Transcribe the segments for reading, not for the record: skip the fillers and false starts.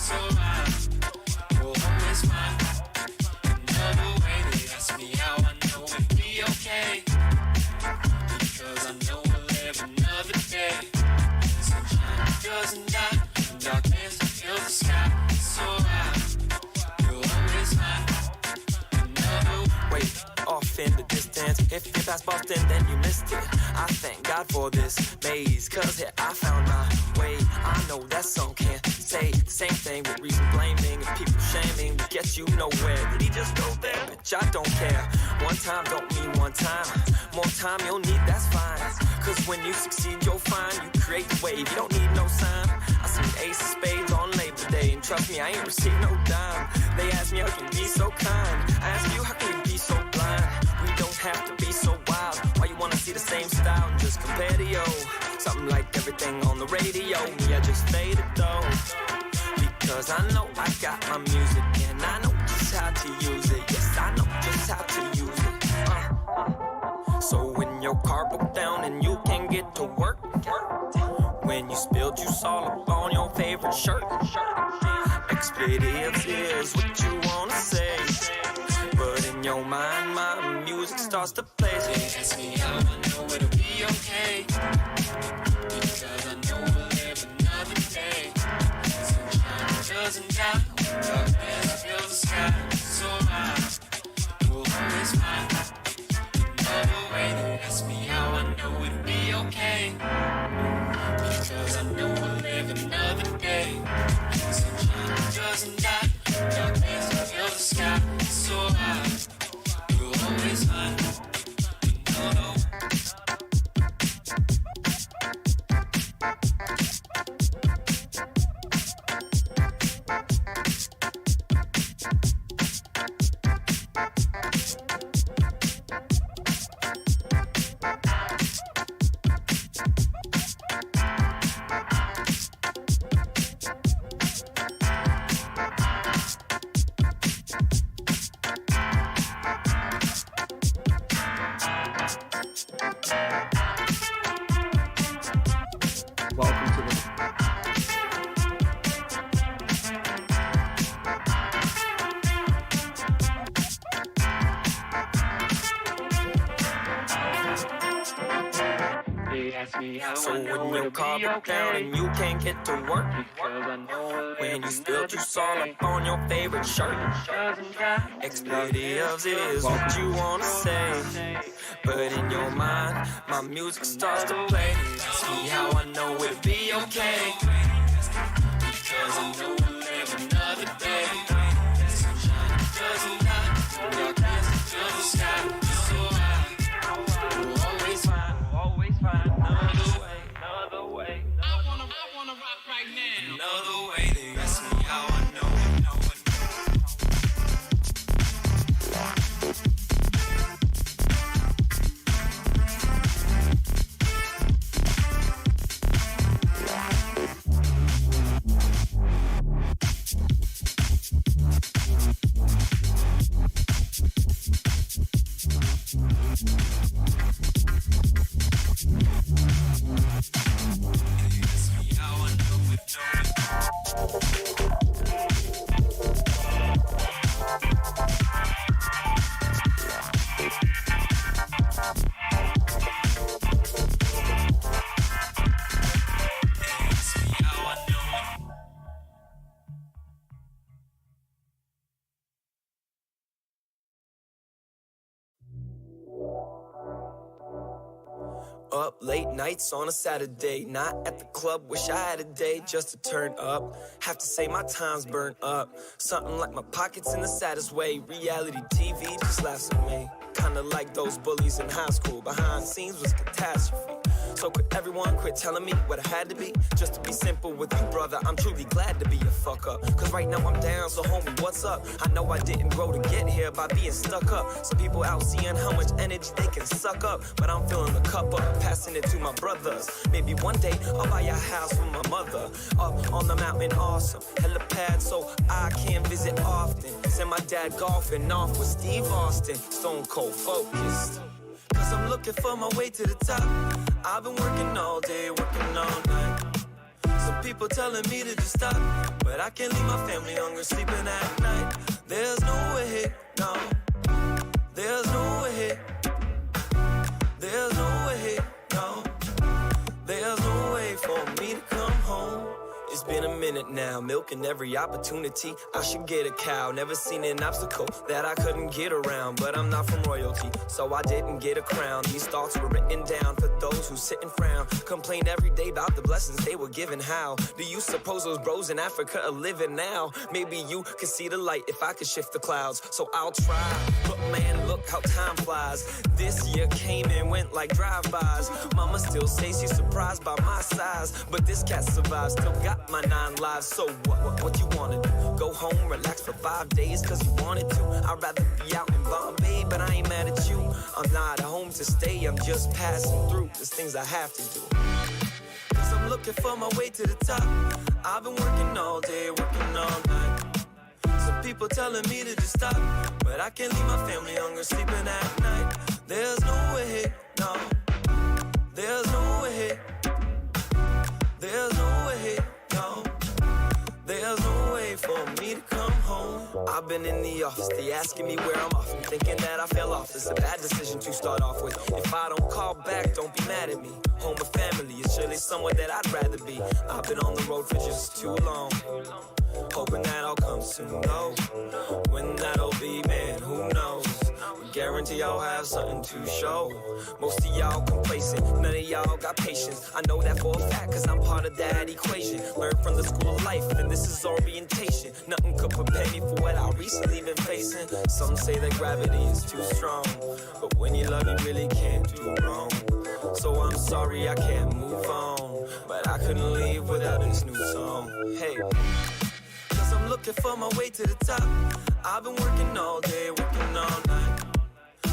so I will always find another way to ask me how I know it'll be okay. Because I know we'll live another day. Sunshine doesn't die, darkness fills the sky, so I will always find another way. Wait, off in the distance, if you pass Boston then you missed it. I thank God for this maze, cause here I found my way. I know that some can't say the same thing with reason blaming and people shaming will get you nowhere. Did he just go there? Bitch, I don't care. One time don't mean one time. More time you'll need, that's fine. Cause when you succeed you'll find you create the wave, you don't need no sign. I seen ace of spades on Labor Day, and trust me I ain't received no dime. They ask me how can you be so kind, I ask you how can you be so blind. We don't have to be so wild. Why you wanna see the same style and just compare to yo? Something like everything on the radio. Me, I just faded though, because I know I got my music and I know just how to use it. Yes, I know just how to use it. So when your car broke down and you can't get to work, when you spilled juice all up on your favorite shirt, expletives is what you wanna say, but in your mind my music starts to play. They ask me how I know it'll be okay, because I know we'll live another day. Sunshine doesn't die, darkness fills the sky, so I will always find another way. They ask me how I know it'll be okay, because I know we'll live another day. Sunshine doesn't die, darkness fills the sky, so I will always find another. So when your car broke down and you can't get to work, when you spilled juice all up on your favorite shirt, expletives is what you wanna say, but in your mind my music starts to play. Ask me how I know it'll be okay, because I know we'll live another day. Sunshine doesn't die, darkness fills the sky, so I will always find another way. I wanna rock right now. Another way. They ask me how I know it. Up late nights on a Saturday, not at the club, wish I had a day just to turn up. Have to say my time's burnt up, something like my pockets in the saddest way. Reality TV just laughs at me, kinda like those bullies in high school. Behind the scenes was catastrophe. So could everyone quit telling me what I had to be? Just to be simple with you, brother, I'm truly glad to be a fuck up. Cause right now I'm down, so homie, what's up? I know I didn't grow to get here by being stuck up. Some people out seeing how much energy they can suck up, but I'm filling the cup up, passing it to my brothers. Maybe one day I'll buy a house for my mother, up on the mountain, awesome helipad so I can visit often. Send my dad golfing off with Steve Austin, stone cold focused. Cause I'm looking for my way to the top. I've been working all day, working all night. Some people telling me to just stop, but I can't leave my family hungry, sleeping at night. There's no way, no. There's no way. There's no way, no. There's no way for me to come home. It's been a minute now, milking every opportunity. I should get a cow, never seen an obstacle that I couldn't get around. But I'm not from royalty, so I didn't get a crown. These thoughts were written down for those who sit and frown. Complain every day about the blessings they were given. How do you suppose those bros in Africa are living now? Maybe you could see the light if I could shift the clouds. So I'll try, but man, look how time flies. This year came and went like drive-bys. Mama still says she's surprised by my size, but this cat survives, still got my 9 lives. So what you wanna do? Go home, relax for 5 days cause you wanted to. I'd rather be out in Bombay, but I ain't mad at you. I'm not home to stay, I'm just passing through. There's things I have to do, cause I'm looking for my way to the top. I've been working all day, working all night. Some people telling me to just stop, but I can't leave my family hungry, sleeping at night. There's no way, no. There's no way. There's no way, no. There's no way for me to come home. I've been in the office, they asking me where I'm off. I'm thinking that I fell off, it's a bad decision to start off with. If I don't call back, don't be mad at me. Home with family is surely somewhere that I'd rather be. I've been on the road for just too long, hoping that I'll come soon. No, when that'll be, man, who knows? Guarantee y'all have something to show. Most of y'all complacent, none of y'all got patience. I know that for a fact, cause I'm part of that equation. Learned from the school of life, and this is orientation. Nothing could prepare me for what I recently been facing. Some say that gravity is too strong, but when you love, you really can't do wrong. So I'm sorry I can't move on, but I couldn't leave without this new song. Hey, cause I'm looking for my way to the top. I've been working all day, working all night.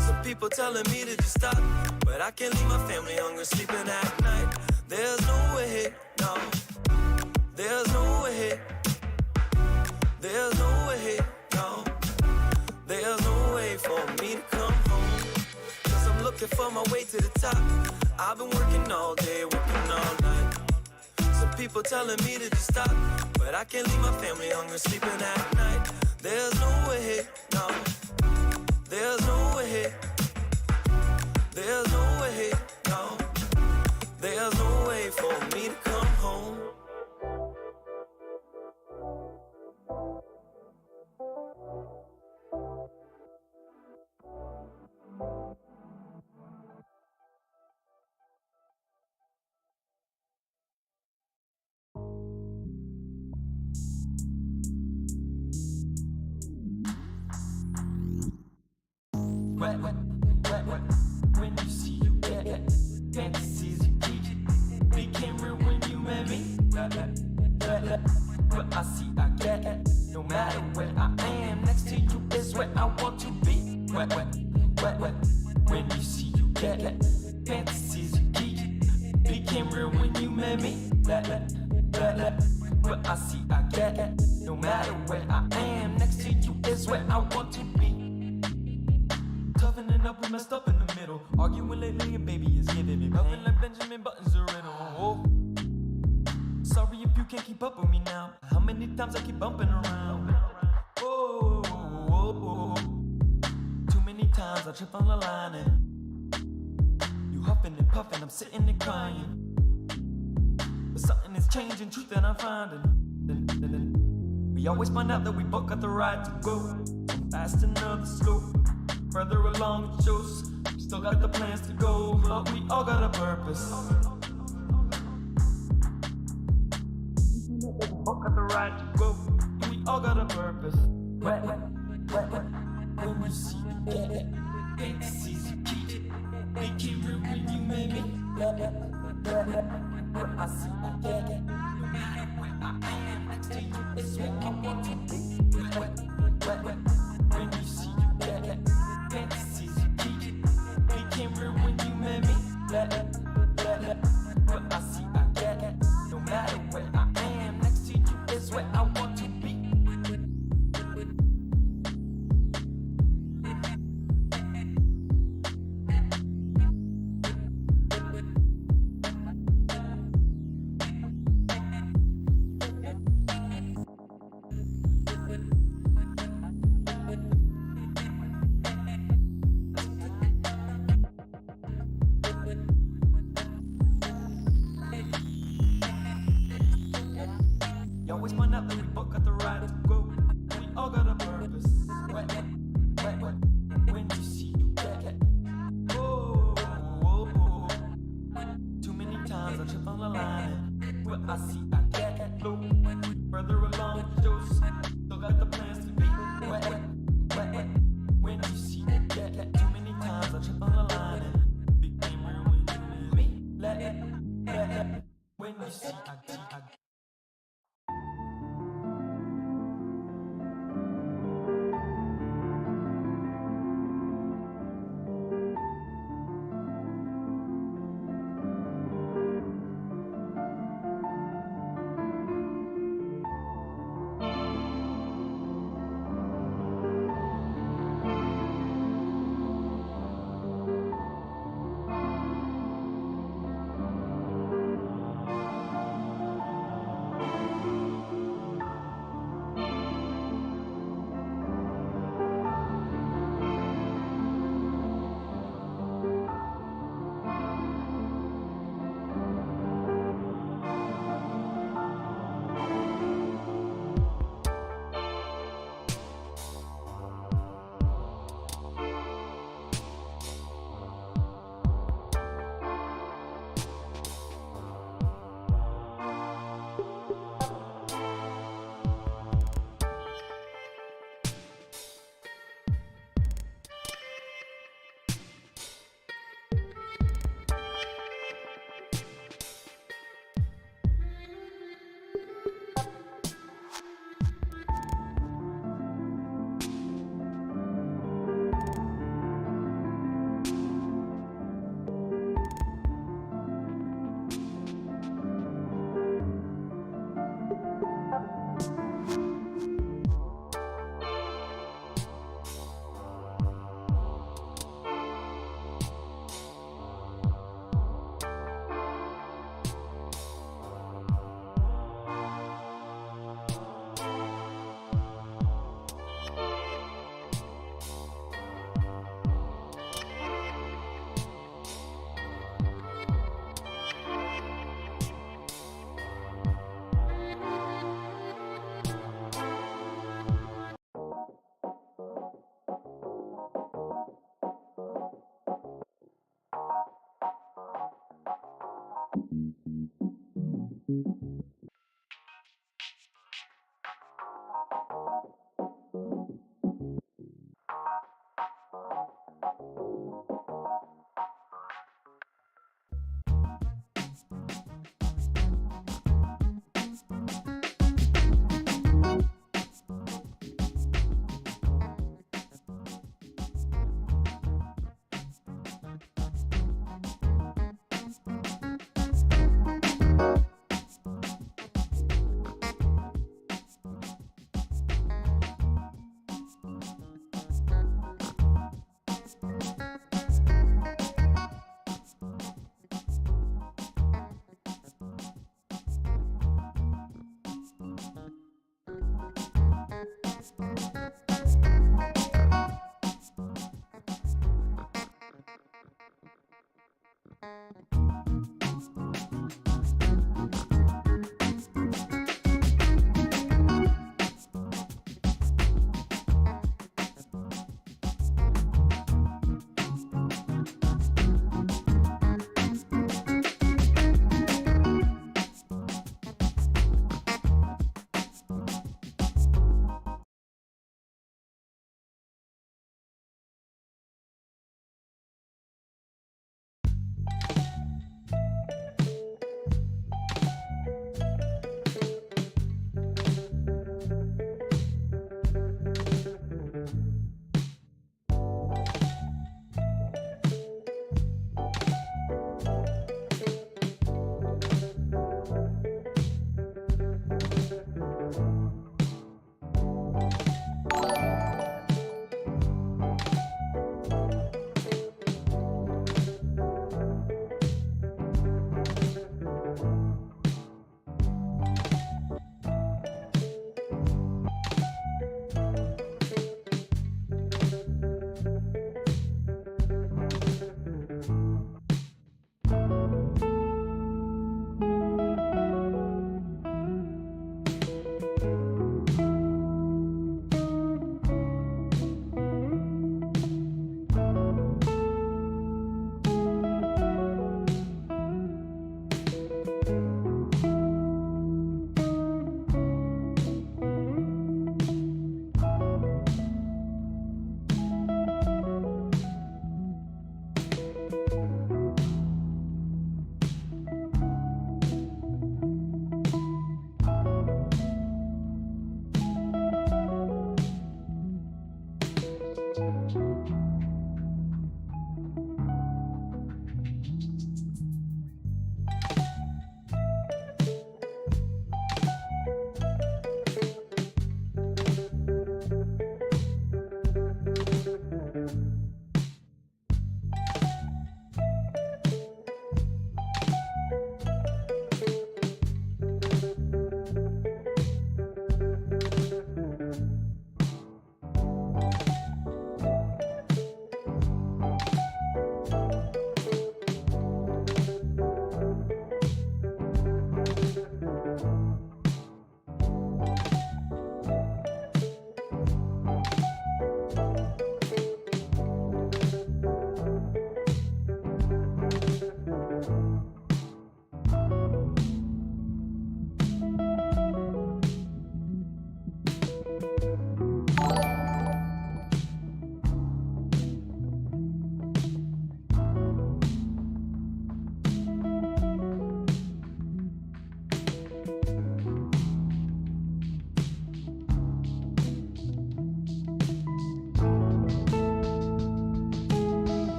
Some people telling me to just stop, but I can't leave my family hungry, sleeping at night. There's no way, no. There's no way. There's no way, no. There's no way for me to come home, cause I'm looking for my way to the top. I've been working all day, working all night. Some people telling me to just stop, but I can't leave my family hungry, sleeping at night. There's no way, no. There's no way. There's no way, no. There's no way for me to come home. When you see you get fantasies you keep became real when you met me. What I see I get. No matter where I am, next to you is where I want to be. When you see you get fantasies you keep became real when you met me. What I see I get. No matter where I am, next to you is where I want to be. Toughening up, we messed up in the middle. Arguing lately, and baby is giving me pain. Like Benjamin Button's a riddle. Oh. Sorry if you can't keep up with me now. How many times I keep bumping around? Oh, oh, oh. Too many times I trip on the line and you huffing and puffing, I'm sitting and crying. But something is changing, truth that I'm finding. We always find out that we both got the right to go. Some fast and others slow. Further along it shows, we still got the plans to go, but we all got a purpose. We all got the right to go, and we all got a purpose. When you see me get fantasies you keep, they keep real when you made me. What I see I get, no matter where I am, next to you is where I want to be. When you see you get fantasies you keep became real when you met me. What I see I get. No matter where I am, next to you is where I want to be. find out that we both got the right to go. We all got a purpose. Wet, wet, wet. When you see you get. Oh, oh, oh. Too many times I trip on the line. Where I see I get low. Further along, Joe's still got the plans to be wet, wet, wet, wet. When you see you get. Too many times I trip on the line. Became real when you with me. Let it. When you see I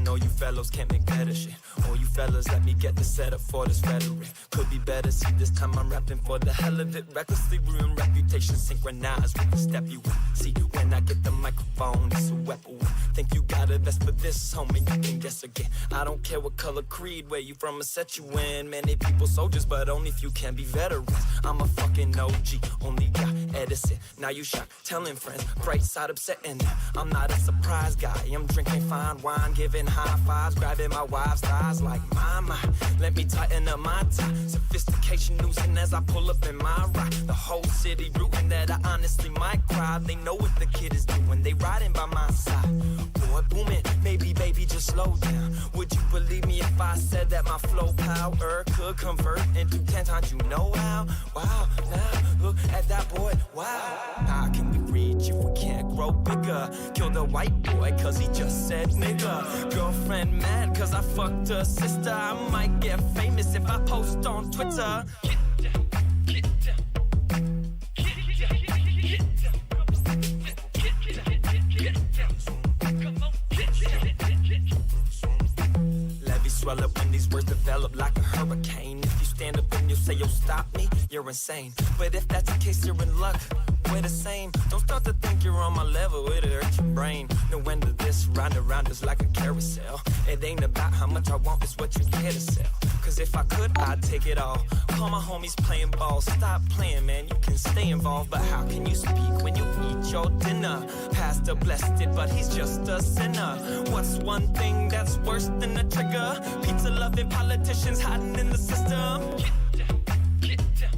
know you fellows can't make better shit. Oh, you fellas, let me get the setup for this rhetoric. Could be better, see this time I'm rapping for the hell of it. Recklessly ruin reputation, synchronized with the step you with. See, when I get the microphone, it's a weapon. Think you got a vest for this, homie, you can guess again. I don't care what color creed, where you from, I set you in. Many people soldiers, but only few can be veterans. I'm a fucking OG, only got Edison. Now you shocked, telling friends, bright side upsetting. I'm not a surprise guy, I'm drinking fine wine, giving high fives, grabbing my wife's thighs like mama. Let me tighten up my tie. Sophistication losing as I pull up in my ride. The whole city rooting that I honestly might cry. They know what the kid is doing, they riding by my side. Boy, booming, maybe baby just slow down. Would you believe me if I said that my flow power could convert into 10 times, you know how? Wow, now look at that boy, wow. How can we reach if we can't grow bigger? Kill the white boy cause he just said nigga. Girlfriend mad cause I fucked her sister. I might get famous if I post on Twitter. Get down, get down. Swell up when these words develop like a hurricane. If you stand up and you say, yo, stop me, you're insane. But if that's the case, you're in luck. We're the same. Don't start to think you're on my level, it'll hurt your brain. No end of this, round around is like a carousel. It ain't about how much I want, it's what you care to sell. Cause if I could, I'd take it all. Call my homies playing ball. Stop playing, man, you can stay involved. But how can you speak when you eat your dinner? Pastor blessed it, but he's just a sinner. What's one thing that's worse than a trigger? Pizza loving politicians hiding in the system. Get down, get down.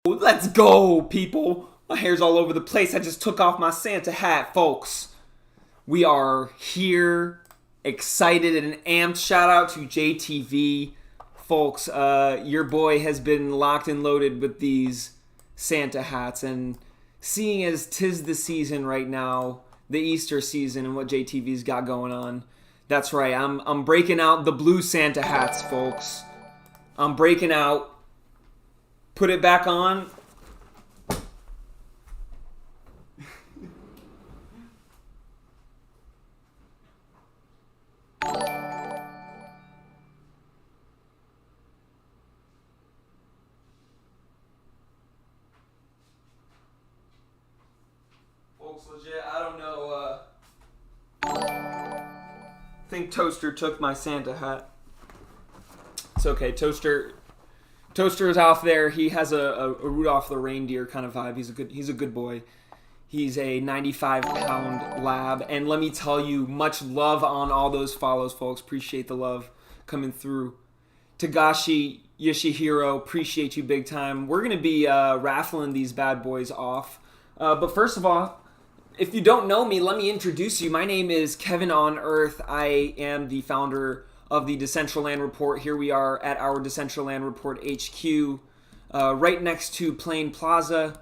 Let's go, people. My hair's all over the place. I just took off my Santa hat, folks. We are here, excited and amped. Shout out to JTV. Folks, your boy has been locked and loaded with these Santa hats. And seeing as 'tis the season right now, the Easter season and what JTV's got going on, that's right, I'm breaking out the blue Santa hats, folks. I'm breaking out. Put it back on. Folks, legit, I don't know, I think Toaster took my Santa hat. It's okay, Toaster is off there. He has a Rudolph the Reindeer kind of vibe. He's a good boy. He's a 95-pound lab. And let me tell you, much love on all those follows, folks. Appreciate the love coming through. Tagashi Yoshihiro, appreciate you big time. We're going to be raffling these bad boys off. But first of all, if you don't know me, let me introduce you. My name is Kevin on Earth. I am the founder of the Decentraland Report. Here we are at our Decentraland Report HQ, right next to Plain Plaza.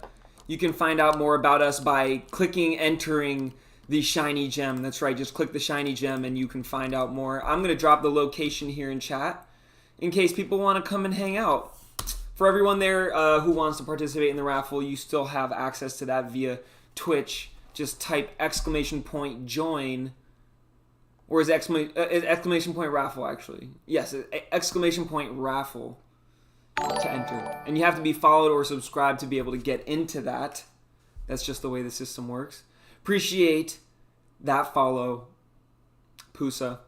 You can find out more about us by entering the shiny gem. That's right, just click the shiny gem and you can find out more. I'm going to drop the location here in chat in case people want to come and hang out. For everyone there who wants to participate in the raffle, you still have access to that via Twitch. Just type !join. Or is exclamation point raffle, actually? Yes, exclamation point raffle to enter. And you have to be followed or subscribed to be able to get into that. That's just the way the system works. Appreciate that follow. Pusa.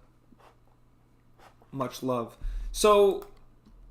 Much love. So,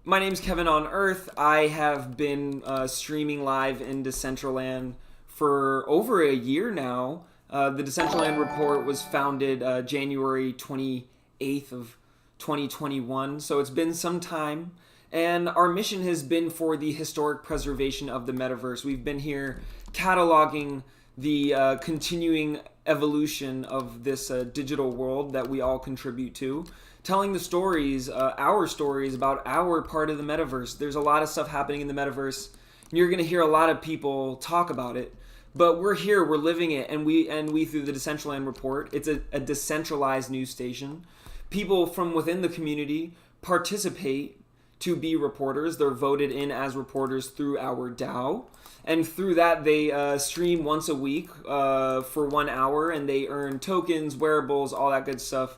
my name's Kevin on Earth. I have been streaming live in Decentraland for over a year now. The Decentraland Report was founded January 28th of 2021, so it's been some time. And our mission has been for the historic preservation of the metaverse. We've been here cataloging the continuing evolution of this digital world that we all contribute to, telling the stories, our stories about our part of the metaverse. There's a lot of stuff happening in the metaverse. You're going to hear a lot of people talk about it, but we're here, we're living it, and we through the Decentraland Report, it's a decentralized news station. People from within the community participate to be reporters. They're voted in as reporters through our DAO. And through that, they stream once a week for 1 hour, and they earn tokens, wearables, all that good stuff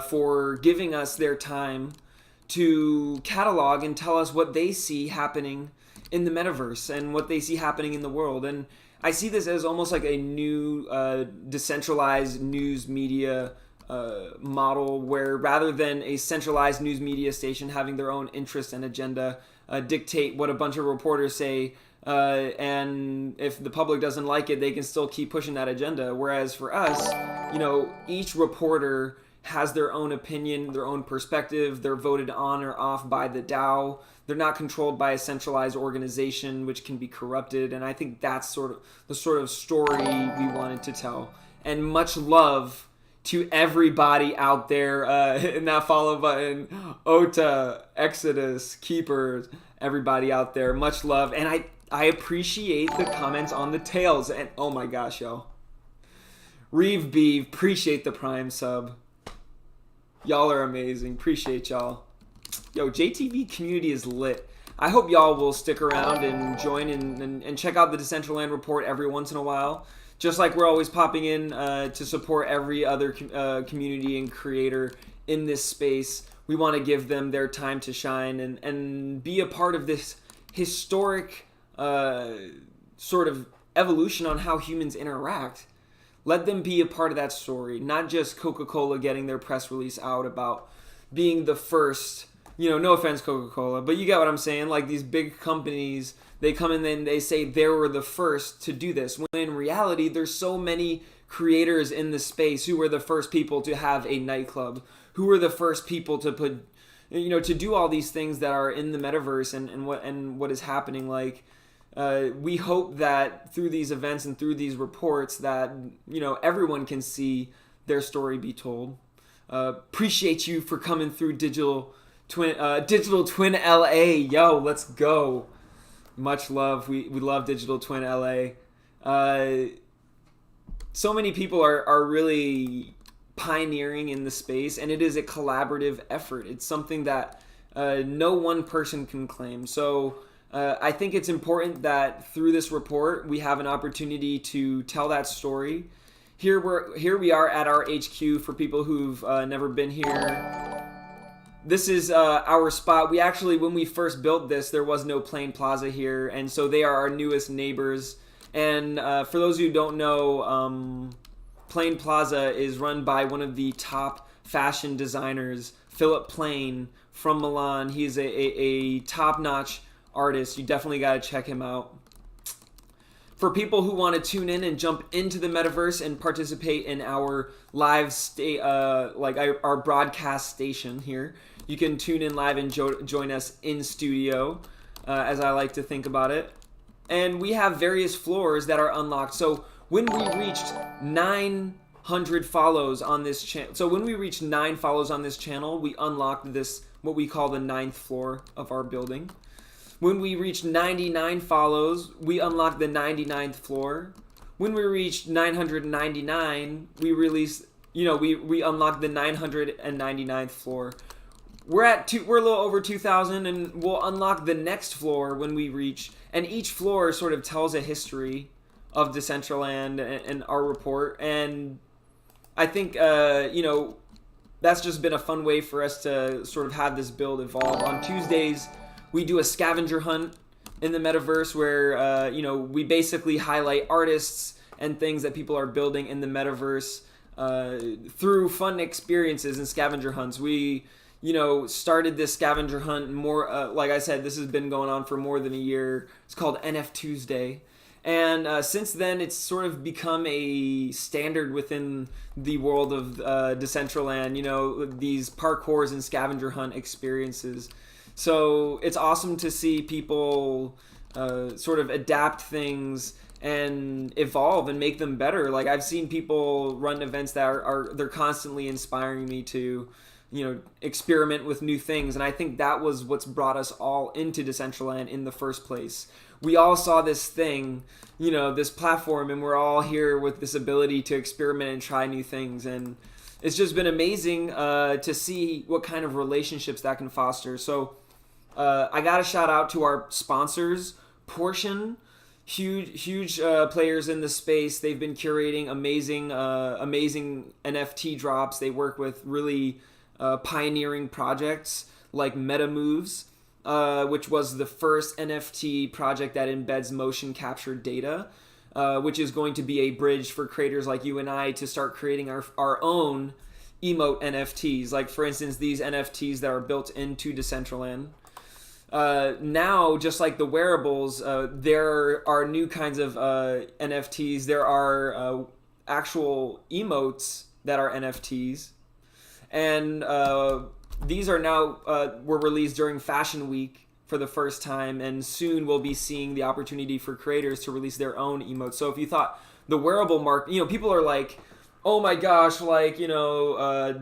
for giving us their time to catalog and tell us what they see happening in the metaverse and what they see happening in the world. And I see this as almost like a new decentralized news media model, where rather than a centralized news media station having their own interest and agenda dictate what a bunch of reporters say, and if the public doesn't like it, they can still keep pushing that agenda. Whereas for us, each reporter has their own opinion, their own perspective. They're voted on or off by the DAO. They're not controlled by a centralized organization, which can be corrupted. And I think that's the sort of story we wanted to tell. And much love to everybody out there in that follow button. Ota, Exodus, Keepers, everybody out there. Much love. And I appreciate the comments on the tails. And oh my gosh, yo. Reeve Beeve, appreciate the Prime sub. Y'all are amazing. Appreciate y'all. Yo, JTV community is lit. I hope y'all will stick around and join and check out the Decentraland Report every once in a while. Just like we're always popping in to support every other community and creator in this space. We want to give them their time to shine and be a part of this historic sort of evolution on how humans interact. Let them be a part of that story, not just Coca-Cola getting their press release out about being the first, no offense Coca-Cola, but you get what I'm saying, like these big companies, they come in and they say they were the first to do this, when in reality there's so many creators in the space who were the first people to have a nightclub, who were the first people to put, to do all these things that are in the metaverse and what is happening. Like, we hope that through these events and through these reports that, everyone can see their story be told. Appreciate you for coming through Digital Twin LA. Yo, let's go. Much love. We love Digital Twin LA. So many people are really pioneering in the space, and it is a collaborative effort. It's something that no one person can claim. So I think it's important that through this report we have an opportunity to tell that story. Here we are at our HQ for people who've never been here. This is our spot. We actually, when we first built this, there was no Plain Plaza here, and so they are our newest neighbors. And for those who don't know, Plain Plaza is run by one of the top fashion designers, Philip Plain from Milan. He's a top-notch artist. You definitely got to check him out. For people who want to tune in and jump into the metaverse and participate in our live our broadcast station here, you can tune in live and join us in studio, as I like to think about it. And we have various floors that are unlocked. So when we reached 900 follows on this channel, we unlocked this, what we call the 9th floor of our building. When we reached 99 follows, we unlocked the 99th floor. When we reached 999, we unlocked the 999th floor. We're a little over 2,000, and we'll unlock the next floor when we reach, and each floor sort of tells a history of Decentraland and our report. And I think, that's just been a fun way for us to sort of have this build evolve. On Tuesdays, we do a scavenger hunt in the metaverse where, we basically highlight artists and things that people are building in the metaverse through fun experiences and scavenger hunts. We, started this scavenger hunt more, like I said, this has been going on for more than a year. It's called NF Tuesday. And since then, it's sort of become a standard within the world of Decentraland, these parkours and scavenger hunt experiences. So it's awesome to see people sort of adapt things and evolve and make them better. Like I've seen people run events that they're constantly inspiring me to, experiment with new things. And I think that was what's brought us all into Decentraland in the first place. We all saw this thing, this platform, and we're all here with this ability to experiment and try new things. And it's just been amazing to see what kind of relationships that can foster. So I got to shout out to our sponsors, Portion. Huge players in the space. They've been curating amazing NFT drops. They work with really pioneering projects like Meta Moves, which was the first NFT project that embeds motion capture data, which is going to be a bridge for creators like you and I to start creating our own emote NFTs. Like, for instance, these NFTs that are built into Decentraland. Now, just like the wearables, there are new kinds of NFTs. There are actual emotes that are NFTs. And these are now were released during Fashion Week for the first time. And soon we'll be seeing the opportunity for creators to release their own emotes. So if you thought the wearable market, people are like, oh my gosh, mana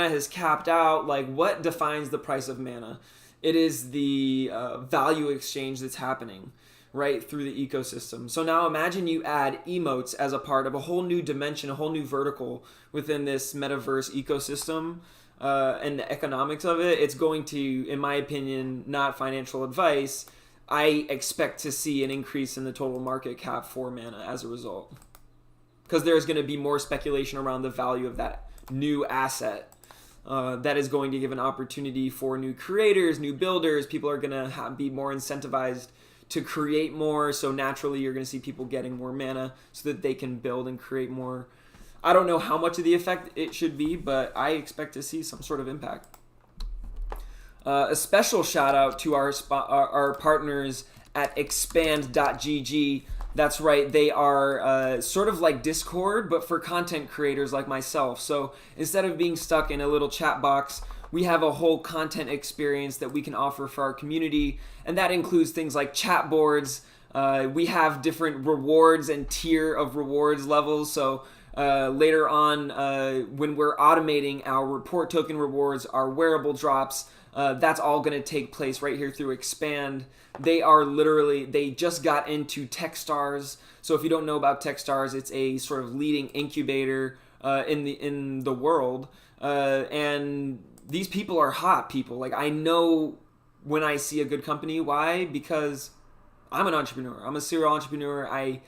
has capped out. Like, what defines the price of mana? It is the value exchange that's happening right through the ecosystem. So now imagine you add emotes as a part of a whole new dimension, a whole new vertical within this metaverse ecosystem and the economics of it. It's going to, in my opinion, not financial advice, I expect to see an increase in the total market cap for mana as a result. Because there's going to be more speculation around the value of that new asset. That is going to give an opportunity for new creators, new builders. People are going to be more incentivized to create more. So naturally, you're going to see people getting more mana so that they can build and create more. I don't know how much of the effect it should be, but I expect to see some sort of impact. A special shout out to our partners at expand.gg. That's right, they are sort of like Discord, but for content creators like myself. So instead of being stuck in a little chat box, we have a whole content experience that we can offer for our community, and that includes things like chat boards. We have different rewards and tier of rewards levels. So later on, when we're automating our report token rewards, our wearable drops, that's all going to take place right here through Expand. They just got into Techstars. So if you don't know about Techstars, it's a sort of leading incubator in the world. And these people are hot people. Like, I know when I see a good company. Why? Because I'm an entrepreneur. I'm a serial entrepreneur. I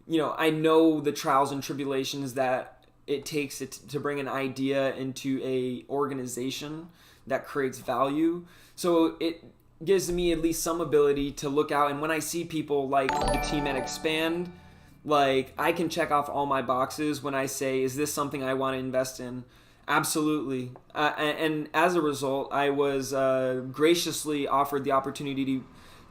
know the trials and tribulations that it takes to bring an idea into a organization that creates value. So it gives me at least some ability to look out, and when I see people like the team at Expand, like, I can check off all my boxes when I say, is this something I want to invest in? Absolutely. And as a result, I was graciously offered the opportunity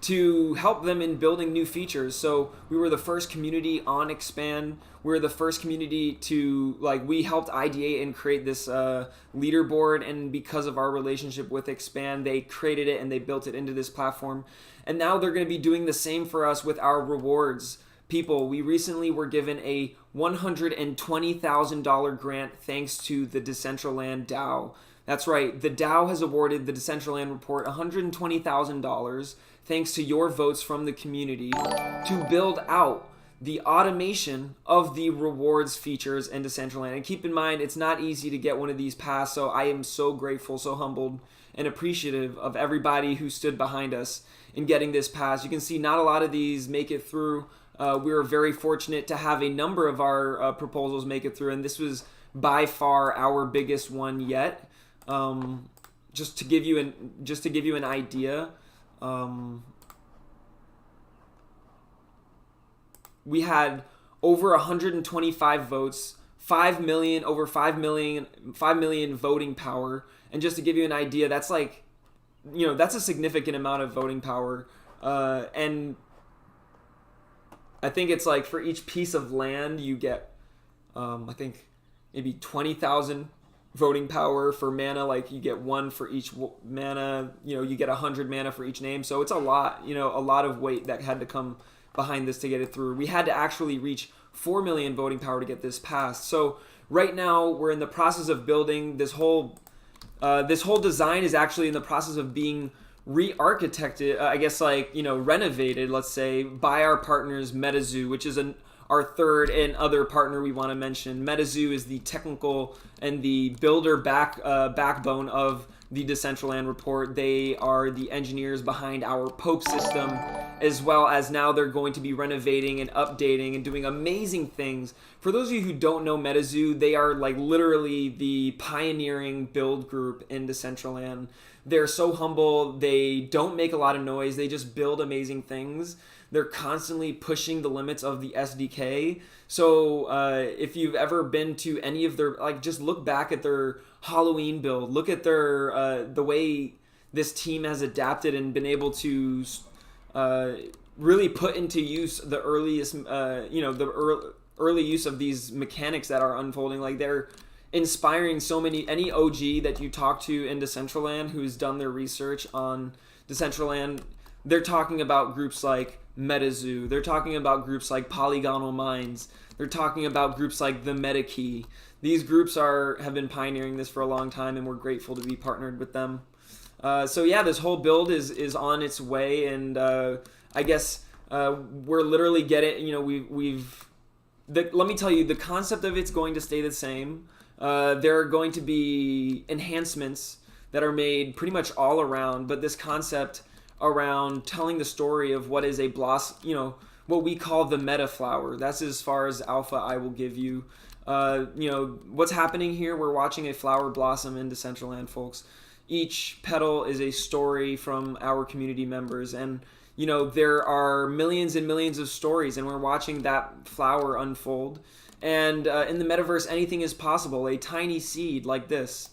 to help them in building new features. So we were the first community on Expand. We were the first community to, we helped ideate and create this leaderboard, and because of our relationship with Expand, they created it and they built it into this platform. And now they're going to be doing the same for us with our rewards. People, we recently were given a $120,000 grant thanks to the Decentraland DAO. That's right, the DAO has awarded the Decentraland report $120,000 thanks to your votes from the community to build out the automation of the rewards features in Decentraland. And keep in mind, it's not easy to get one of these passed, so I am so grateful, so humbled, and appreciative of everybody who stood behind us in getting this passed. You can see not a lot of these make it through. We were very fortunate to have a number of our proposals make it through, and this was by far our biggest one yet. Just to give you an idea, we had over 125 votes, 5 million voting power, and just to give you an idea, that's that's a significant amount of voting power, and I think it's like for each piece of land you get, I think maybe 20,000 voting power for mana. Like, you get one for each mana. You get 100 mana for each name. So it's a lot. A lot of weight that had to come behind this to get it through. We had to actually reach 4 million voting power to get this passed. So right now we're in the process of building this whole design is actually in the process of being re-architected, I guess, like, renovated, let's say, by our partners MetaZoo, which is our third and other partner we want to mention. MetaZoo is the technical and the builder backbone of the Decentraland report. They are the engineers behind our Pope system, as well as now they're going to be renovating and updating and doing amazing things. For those of you who don't know MetaZoo, they are like literally the pioneering build group in Decentraland. They're so humble. They don't make a lot of noise. They just build amazing things. They're constantly pushing the limits of the SDK. So if you've ever been to any of their, just look back at their Halloween build. Look at their the way this team has adapted and been able to really put into use the earliest, early use of these mechanics that are unfolding. Like, they're inspiring so many. Any OG that you talk to in Decentraland who's done their research on Decentraland, they're talking about groups like MetaZoo. They're talking about groups like Polygonal Minds. They're talking about groups like the MetaKey. These groups have been pioneering this for a long time, and we're grateful to be partnered with them. So yeah, this whole build is on its way, and I guess we're literally getting. Let me tell you, the concept of it's going to stay the same. There are going to be enhancements that are made pretty much all around, but this concept around telling the story of what is a blossom, what we call the meta flower. That's as far as alpha I will give you. What's happening here, we're watching a flower blossom in Decentraland, folks. Each petal is a story from our community members, and there are millions and millions of stories, and we're watching that flower unfold. And in the metaverse, anything is possible. A tiny seed like this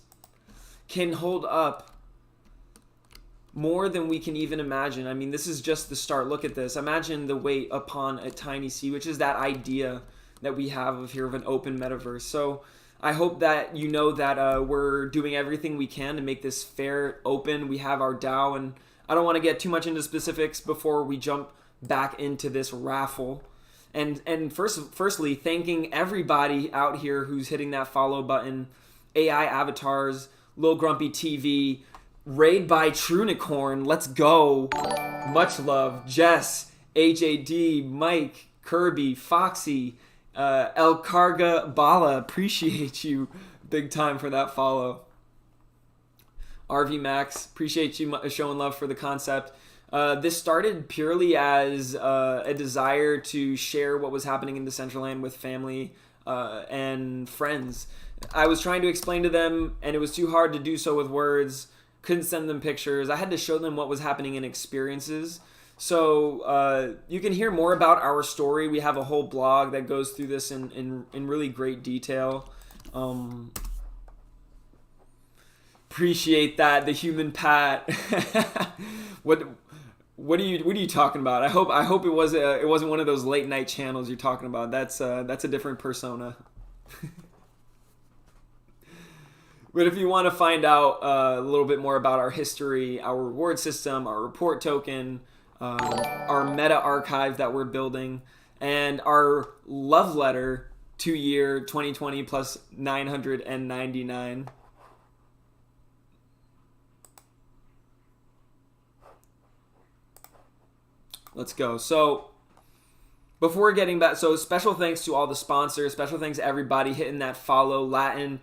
can hold up more than we can even imagine. I mean, this is just the start. Look at this. Imagine the weight upon a tiny seed, which is that idea that we have of an open metaverse. So I hope that you know that we're doing everything we can to make this fair, open. We have our DAO, and I don't want to get too much into specifics before we jump back into this raffle. And firstly, thanking everybody out here who's hitting that follow button. AI Avatars, Lil Grumpy TV, Raid by Trunicorn, let's go. Much love. Jess, HAD, Mike, Kirby, Foxy, El Carga Bala, appreciate you big time for that follow. RV Max, appreciate you showing love for the concept. This started purely as a desire to share what was happening in Decentraland with family and friends. I was trying to explain to them, and it was too hard to do so with words. Couldn't send them pictures. I had to show them what was happening in experiences. So you can hear more about our story. We have a whole blog that goes through this in really great detail. Appreciate that, the human Pat. What are you talking about? I hope it wasn't one of those late night channels you're talking about. That's a different persona. But if you want to find out a little bit more about our history, our reward system, our report token, our meta archive that we're building, and our love letter to year 2020 plus 999. Let's go. So before getting back, so special thanks to all the sponsors. Special thanks to everybody hitting that follow. Latin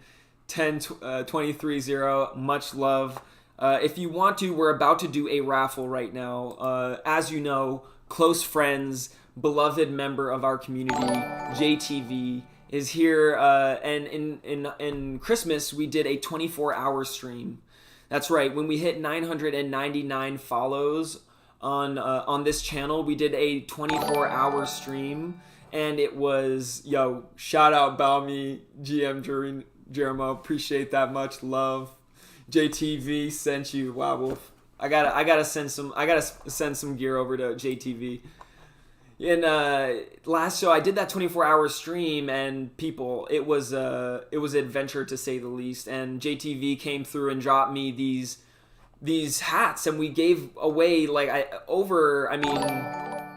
10230, much love. If you want to, we're about to do a raffle right now. As you know, close friends, beloved member of our community, JTV, is here. And in Christmas, we did a 24-hour stream. That's right. When we hit 999 follows on this channel, we did a 24-hour stream, and it was, shout out Balmy, GM Jeremo, appreciate that, much love. JTV sent you. Wow, Wolf. I gotta send some gear over to JTV. In last show, I did that 24-hour stream, and people, it was an adventure to say the least. And JTV came through and dropped me these hats, and we gave away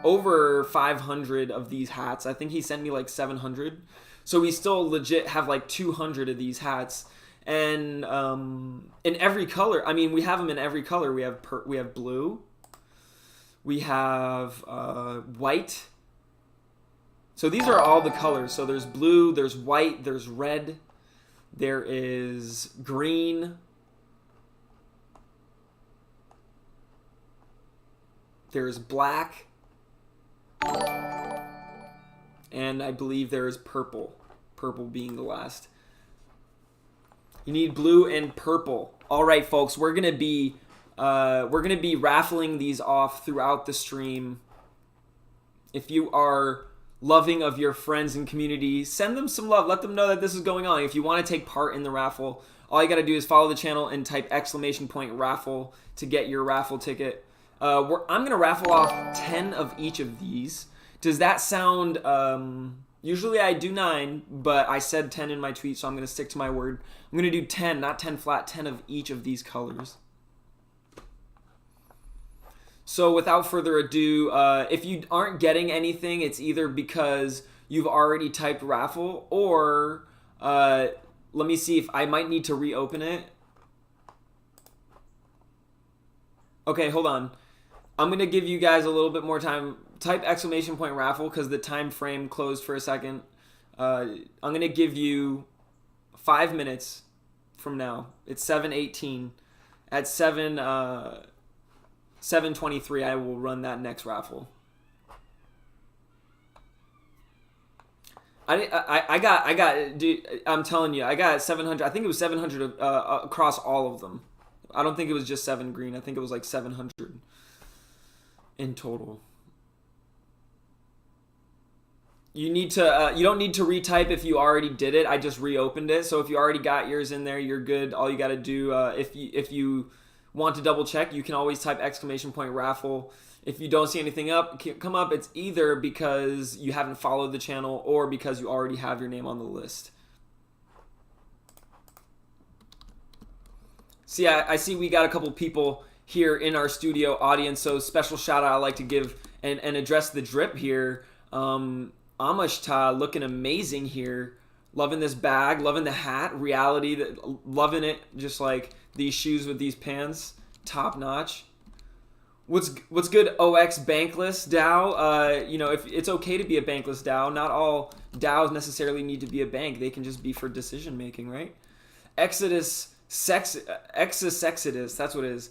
over 500 of these hats. I think he sent me like 700. So we still legit have like 200 of these hats. And in every color, I mean, we have them in every color. We have blue. We have white. So these are all the colors. So there's blue, there's white, there's red, there is green, there's black, and I believe there is purple. Purple being the last. You need blue and purple. All right, folks, we're gonna be raffling these off throughout the stream. If you are loving of your friends and community, send them some love. Let them know that this is going on. If you want to take part in the raffle, all you got to do is follow the channel and type !raffle to get your raffle ticket. I'm going to raffle off 10 of each of these. Does that sound... usually I do 9, but I said 10 in my tweet, so I'm going to stick to my word. I'm going to do 10, not 10 flat, 10 of each of these colors. So without further ado, if you aren't getting anything, it's either because you've already typed raffle, or let me see if I might need to reopen it. Okay, hold on. I'm going to give you guys a little bit more time. Type !raffle because the time frame closed for a second. I'm going to give you 5 minutes from now. It's 7:18. At 7:23, I will run that next raffle. I got, dude, I'm telling you, I got 700. I think it was 700 across all of them. I don't think it was just 7 green. I think it was like 700 in total. You need to. You don't need to retype if you already did it. I just reopened it. So if you already got yours in there, you're good. All you got to do, if you want to double check, you can always type !raffle. If you don't see anything come up, it's either because you haven't followed the channel or because you already have your name on the list. See, I see we got a couple people here in our studio audience, so special shout out I'd like to give and address the drip here. Amashta looking amazing here. Loving this bag, loving the hat, reality, loving it, just like these shoes with these pants, top notch. What's good, OX Bankless DAO? You know, if it's okay to be a bankless DAO, not all DAOs necessarily need to be a bank. They can just be for decision making, right? Exodus, that's what it is.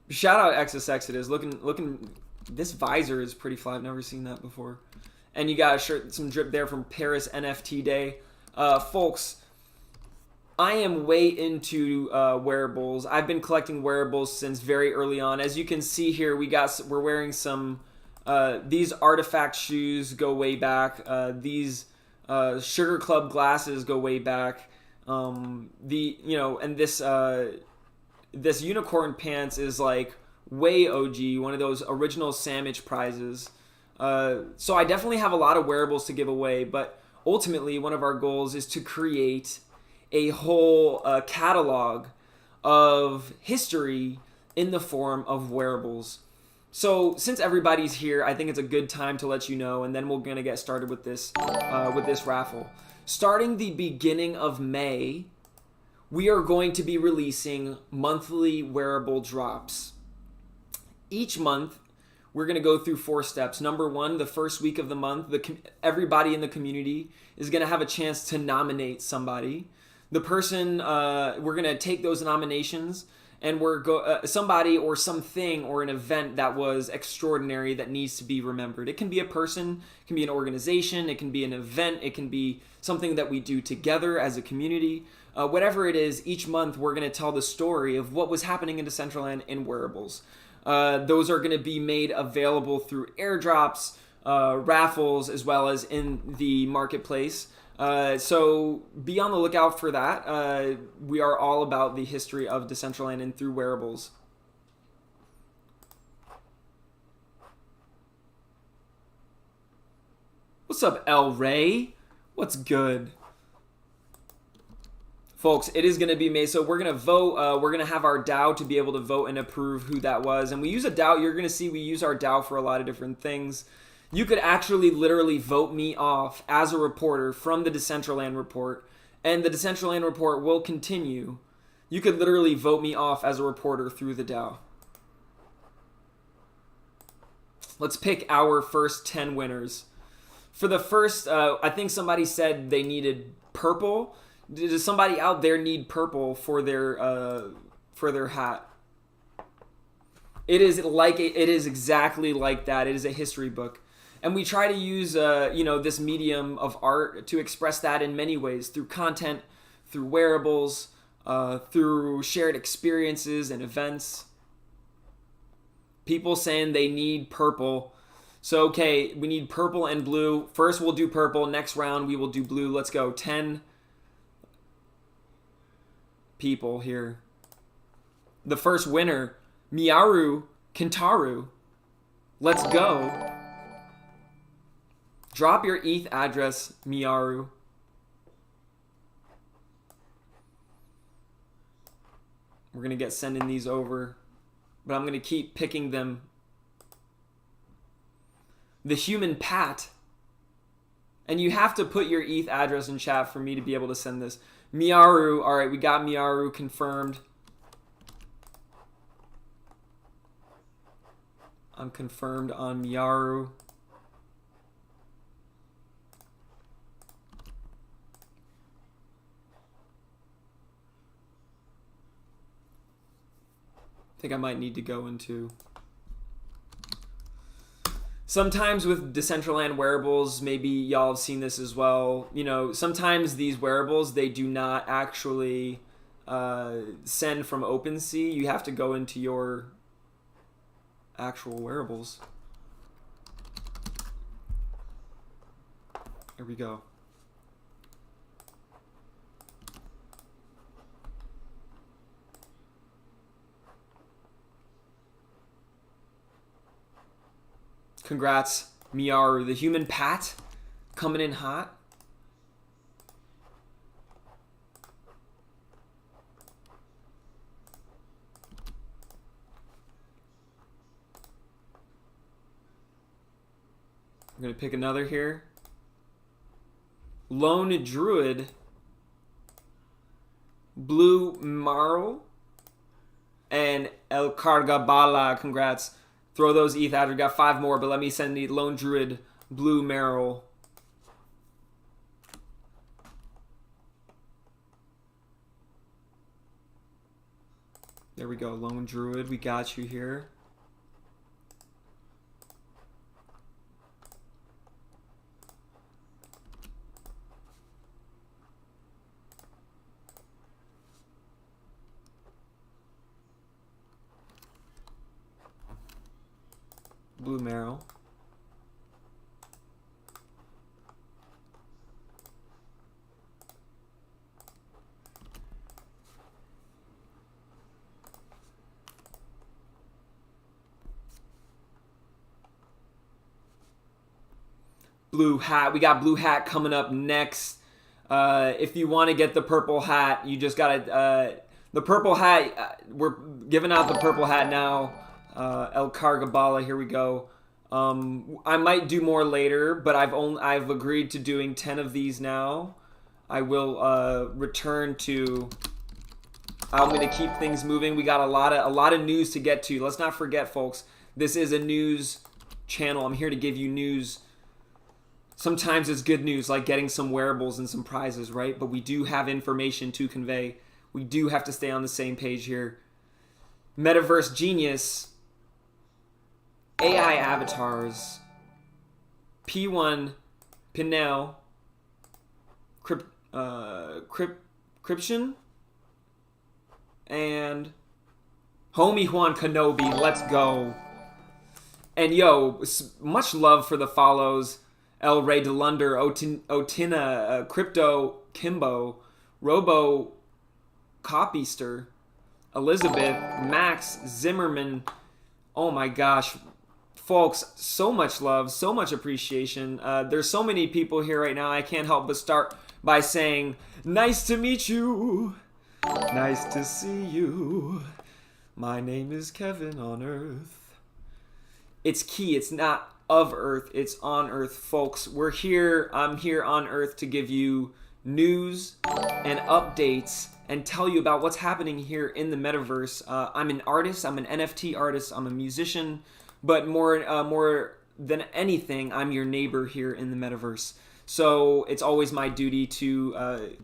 Shout out Exodus. Looking. This visor is pretty fly. I've never seen that before. And you got a shirt, some drip there from Paris NFT Day. Folks, I am way into wearables. I've been collecting wearables since very early on. As you can see here, we're wearing some these artifact shoes go way back. These Sugar Club glasses go way back. And this unicorn pants is like way OG, one of those original sandwich prizes. So I definitely have a lot of wearables to give away, but ultimately one of our goals is to create a whole catalog of history in the form of wearables. So since everybody's here, I think it's a good time to let you know, and then we're gonna get started with this raffle. Starting the beginning of May, we are going to be releasing monthly wearable drops. Each month, we're going to go through 4 steps. Number 1, the first week of the month, everybody in the community is going to have a chance to nominate somebody. The person, we're going to take those nominations, and somebody or something or an event that was extraordinary that needs to be remembered. It can be a person, it can be an organization, it can be an event, it can be something that we do together as a community. Whatever it is, each month we're going to tell the story of what was happening in Decentraland in wearables. Those are going to be made available through airdrops, raffles, as well as in the marketplace. So be on the lookout for that. We are all about the history of Decentraland and through wearables. What's up, El Ray? What's good? Folks, it is going to be May, so we're going to vote. We're going to have our DAO to be able to vote and approve who that was. And we use a DAO. You're going to see we use our DAO for a lot of different things. You could actually literally vote me off as a reporter from the Decentraland report, and the Decentraland report will continue. You could literally vote me off as a reporter through the DAO. Let's pick our first 10 winners. For the first, I think somebody said they needed purple. Does somebody out there need purple for their hat? It is exactly like that. It is a history book. And we try to use this medium of art to express that in many ways, through content, through wearables, through shared experiences and events. People saying they need purple. So, okay, we need purple and blue. First we'll do purple. Next round we will do blue. Let's go. 10 people here. The first winner, Miyaru Kentaru. Let's go. Drop your ETH address, Miyaru. We're going to get sending these over. But I'm going to keep picking them. The human Pat. And you have to put your ETH address in chat for me to be able to send this. Miyaru. All right, we got Miyaru confirmed. I'm confirmed on Miyaru. I think I might need to go into... Sometimes with Decentraland wearables, maybe y'all have seen this as well. You know, sometimes these wearables, they do not actually send from OpenSea. You have to go into your actual wearables. Here we go. Congrats, Miyaru. The human Pat coming in hot. I'm going to pick another here. Lone Druid. Blue Marl. And El Cargabala. Congrats. Throw those ETH out. We got 5 more, but let me send the Lone Druid Blue Merrill. There we go, Lone Druid. We got you here. Blue Merrill. Blue hat. We got blue hat coming up next. If you want to get the purple hat, you just gotta the purple hat. We're giving out the purple hat now. El Cargabala, here we go. I might do more later, but I've agreed to doing 10 of these now. I will return to. I'm going to keep things moving. We got a lot of news to get to. Let's not forget, folks. This is a news channel. I'm here to give you news. Sometimes it's good news, like getting some wearables and some prizes, right? But we do have information to convey. We do have to stay on the same page here. Metaverse Genius. AI avatars, P1, Pinel, Cryption, and Homie Juan Kenobi. Let's go. And yo, much love for the follows. El Rey de Lunder, Otina, Crypto, Kimbo, Robo, Copyster, Elizabeth, Max, Zimmerman. Oh my gosh. Folks, so much love, so much appreciation. There's so many people here right now. I can't help but start by saying, nice to meet you. Nice to see you. My name is Kevin on Earth. it's key. It's not of Earth, it's on Earth, folks. We're here. I'm here on Earth to give you news and updates and tell you about what's happening here in the metaverse. I'm an artist. I'm an NFT artist. I'm a musician, but more than anything, I'm your neighbor here in the metaverse. So it's always my duty to,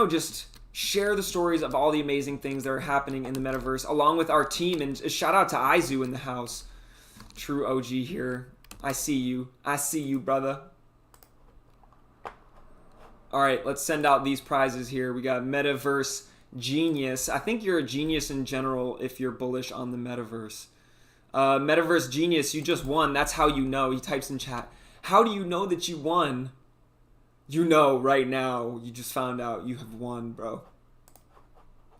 just share the stories of all the amazing things that are happening in the metaverse, along with our team. And shout out to Aizu in the house. True OG here. I see you. I see you, brother. All right, let's send out these prizes here. We got Metaverse Genius. I think you're a genius in general if you're bullish on the metaverse. Metaverse Genius, you just won. That's how you know. He types in chat. How do you know that you won? You know right now. You just found out you have won, bro.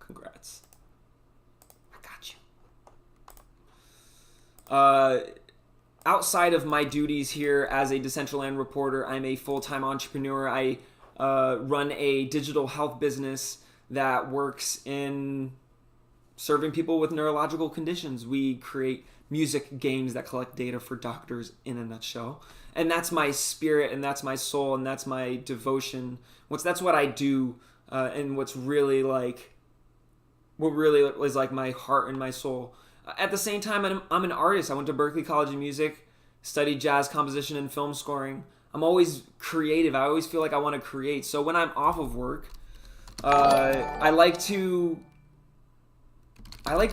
Congrats. I got you. Outside of my duties here as a Decentraland reporter, I'm a full-time entrepreneur. I run a digital health business that works in serving people with neurological conditions. We create music games that collect data for doctors in a nutshell. And that's my spirit, and that's my soul, and that's my devotion. That's what I do, and what really is like my heart and my soul. At the same time, I'm an artist. I went to Berklee College of Music, studied jazz composition and film scoring. I'm always creative. I always feel like I want to create. So when I'm off of work, I like to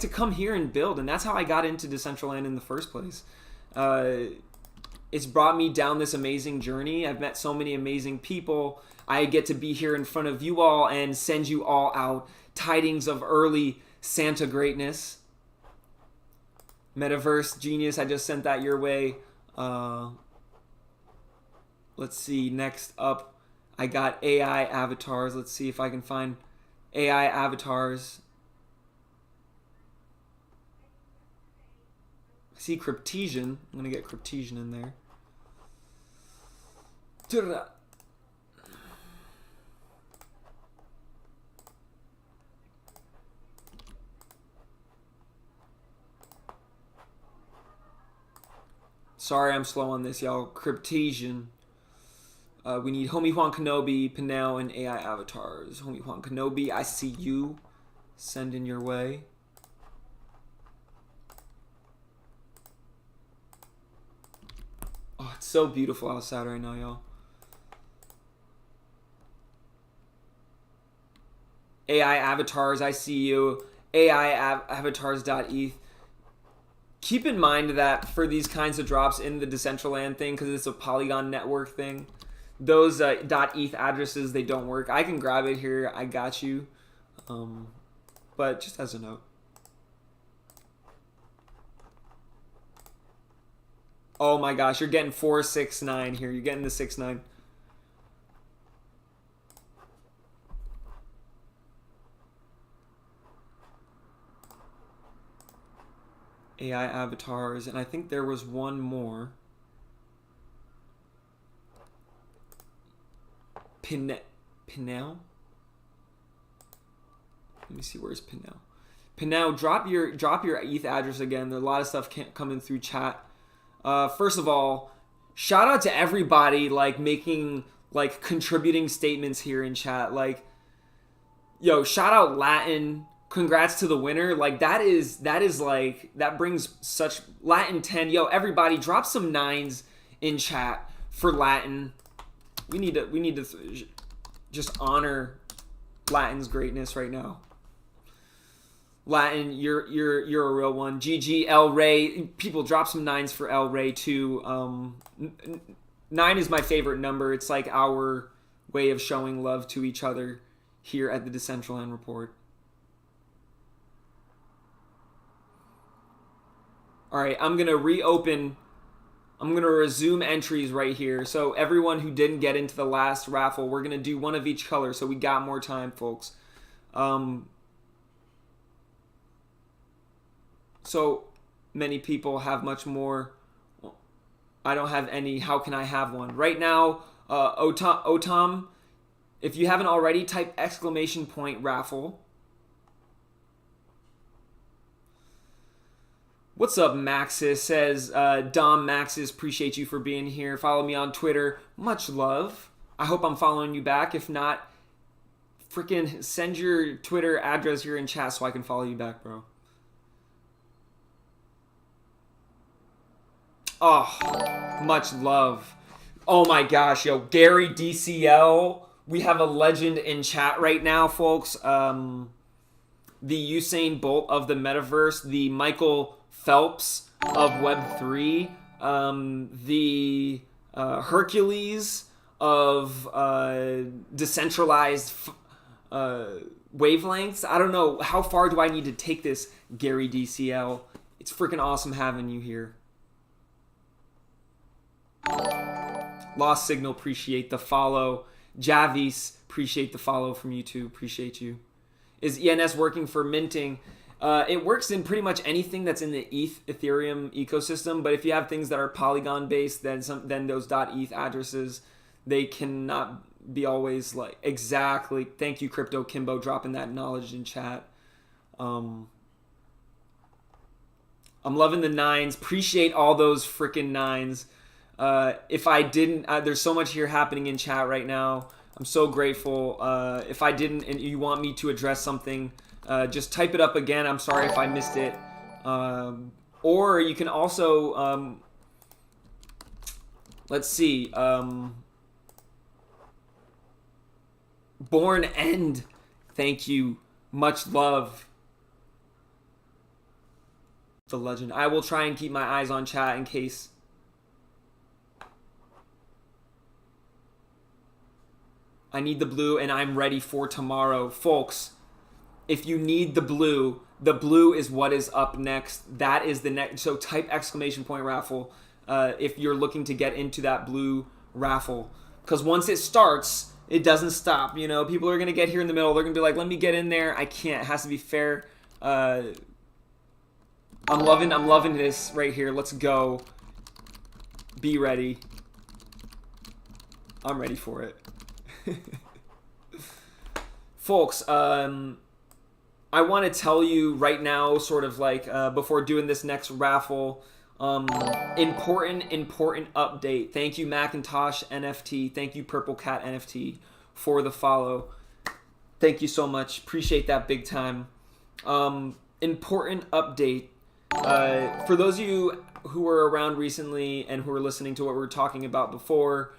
come here and build, and that's how I got into Decentraland in the first place. It's brought me down this amazing journey. I've met so many amazing people. I get to be here in front of you all and send you all out tidings of early Santa greatness. Metaverse Genius, I just sent that your way. Let's see, next up, I got AI avatars. Let's see if I can find AI avatars. I see Cryptesian. I'm going to get Cryptesian in there. Sorry I'm slow on this, y'all. Cryptesian. We need Homie Juan Kenobi, Pinel, and AI avatars. Homie Juan Kenobi, I see you. Send in your way. Oh, it's so beautiful outside right now, y'all. AI avatars, I see you. AI avatars.eth. Keep in mind that for these kinds of drops in the Decentraland thing, because it's a Polygon network thing, those .eth addresses, they don't work. I can grab it here. I got you. But just as a note. Oh my gosh, you're getting 469 here. You're getting the 69. AI avatars, and I think there was one more. Pinel? Let me see, where's Pinel? Pinel, drop your ETH address again. There's a lot of stuff coming through chat. First of all, shout out to everybody making contributing statements here in chat. Yo, shout out Latin. Congrats to the winner. That brings such Latin 10. Yo, everybody drop some 9s in chat for Latin. We need to just honor Latin's greatness right now. Latin, you're a real one. GG El Ray. People drop some 9s for El Ray too. 9 is my favorite number. It's like our way of showing love to each other here at the Decentraland Report. All right, I'm going to resume entries right here. So everyone who didn't get into the last raffle, we're going to do one of each color so we got more time, folks. So many people have much more. I don't have any. How can I have one? Right now, Otam, if you haven't already, type !raffle. What's up, Maxis? Says Dom Maxis, appreciate you for being here. Follow me on Twitter. Much love. I hope I'm following you back. If not, freaking send your Twitter address here in chat so I can follow you back, bro. Oh, much love. Oh my gosh, yo, Gary DCL. We have a legend in chat right now, folks. The Usain Bolt of the metaverse, the Michael Phelps of Web3, the Hercules of decentralized wavelengths. I don't know, how far do I need to take this, Gary DCL? It's freaking awesome having you here. Lost Signal, appreciate the follow. Javis, appreciate the follow from YouTube. Appreciate you. Is ENS working for minting? It works in pretty much anything that's in the Ethereum ecosystem, but if you have things that are Polygon based, then those .eth addresses, they cannot be always like exactly. Thank you, Crypto Kimbo, dropping that knowledge in chat. I'm loving the 9s. Appreciate all those freaking 9s. If I didn't, there's so much here happening in chat right now. I'm so grateful. If I didn't and you want me to address something, just type it up again. I'm sorry if I missed it. Or you can also, let's see, Born End. Thank you. Much love. The legend. I will try and keep my eyes on chat in case. I need the blue and I'm ready for tomorrow. Folks, if you need the blue is what is up next. That is the next. So type !raffle if you're looking to get into that blue raffle. Because once it starts, it doesn't stop. You know, people are going to get here in the middle. They're going to be like, let me get in there. I can't. It has to be fair. I'm loving this right here. Let's go. Be ready. I'm ready for it. Folks, I want to tell you right now, sort of like before doing this next raffle, important update. Thank you, Macintosh NFT. Thank you, Purple Cat NFT, for the follow. Thank you so much. Appreciate that big time. Important update. For those of you who were around recently and who were listening to what we were talking about before,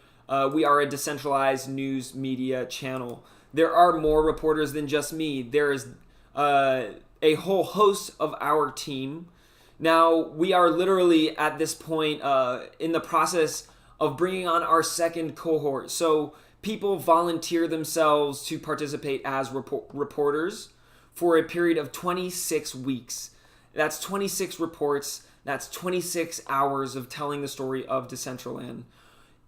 we are a decentralized news media channel. There are more reporters than just me. There is a whole host of our team. Now, we are literally at this point in the process of bringing on our second cohort. So people volunteer themselves to participate as reporters for a period of 26 weeks. That's 26 reports. That's 26 hours of telling the story of Decentraland.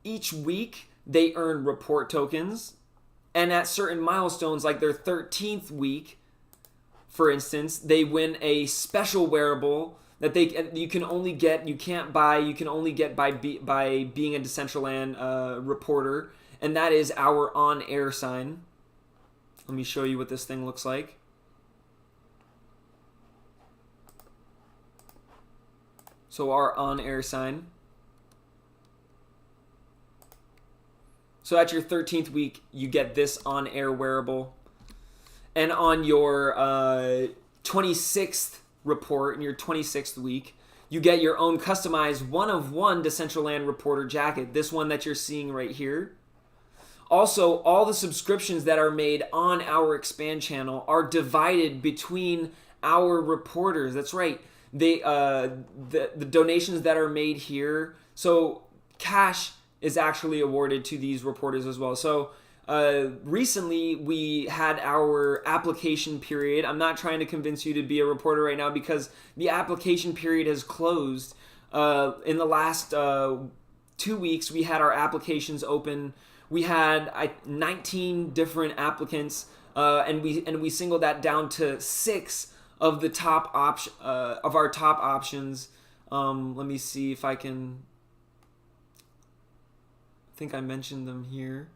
Each week, they earn report tokens, and at certain milestones, like their 13th week, for instance, they win a special wearable that you can only get by being a Decentraland reporter, and that is our on-air sign. Let me show you what this thing looks like. So our on-air sign. So at your 13th week, you get this on-air wearable. And on your 26th report, in your 26th week, you get your own customized one-of-one Decentraland reporter jacket. This one that you're seeing right here. Also, all the subscriptions that are made on our Expand channel are divided between our reporters. That's right. The donations that are made here. So cash is actually awarded to these reporters as well. So recently we had our application period. I'm not trying to convince you to be a reporter right now because the application period has closed. In the last 2 weeks, we had our applications open. We had 19 different applicants, and we singled that down to 6 of the top of our top options. Let me see if I can. I think I mentioned them here.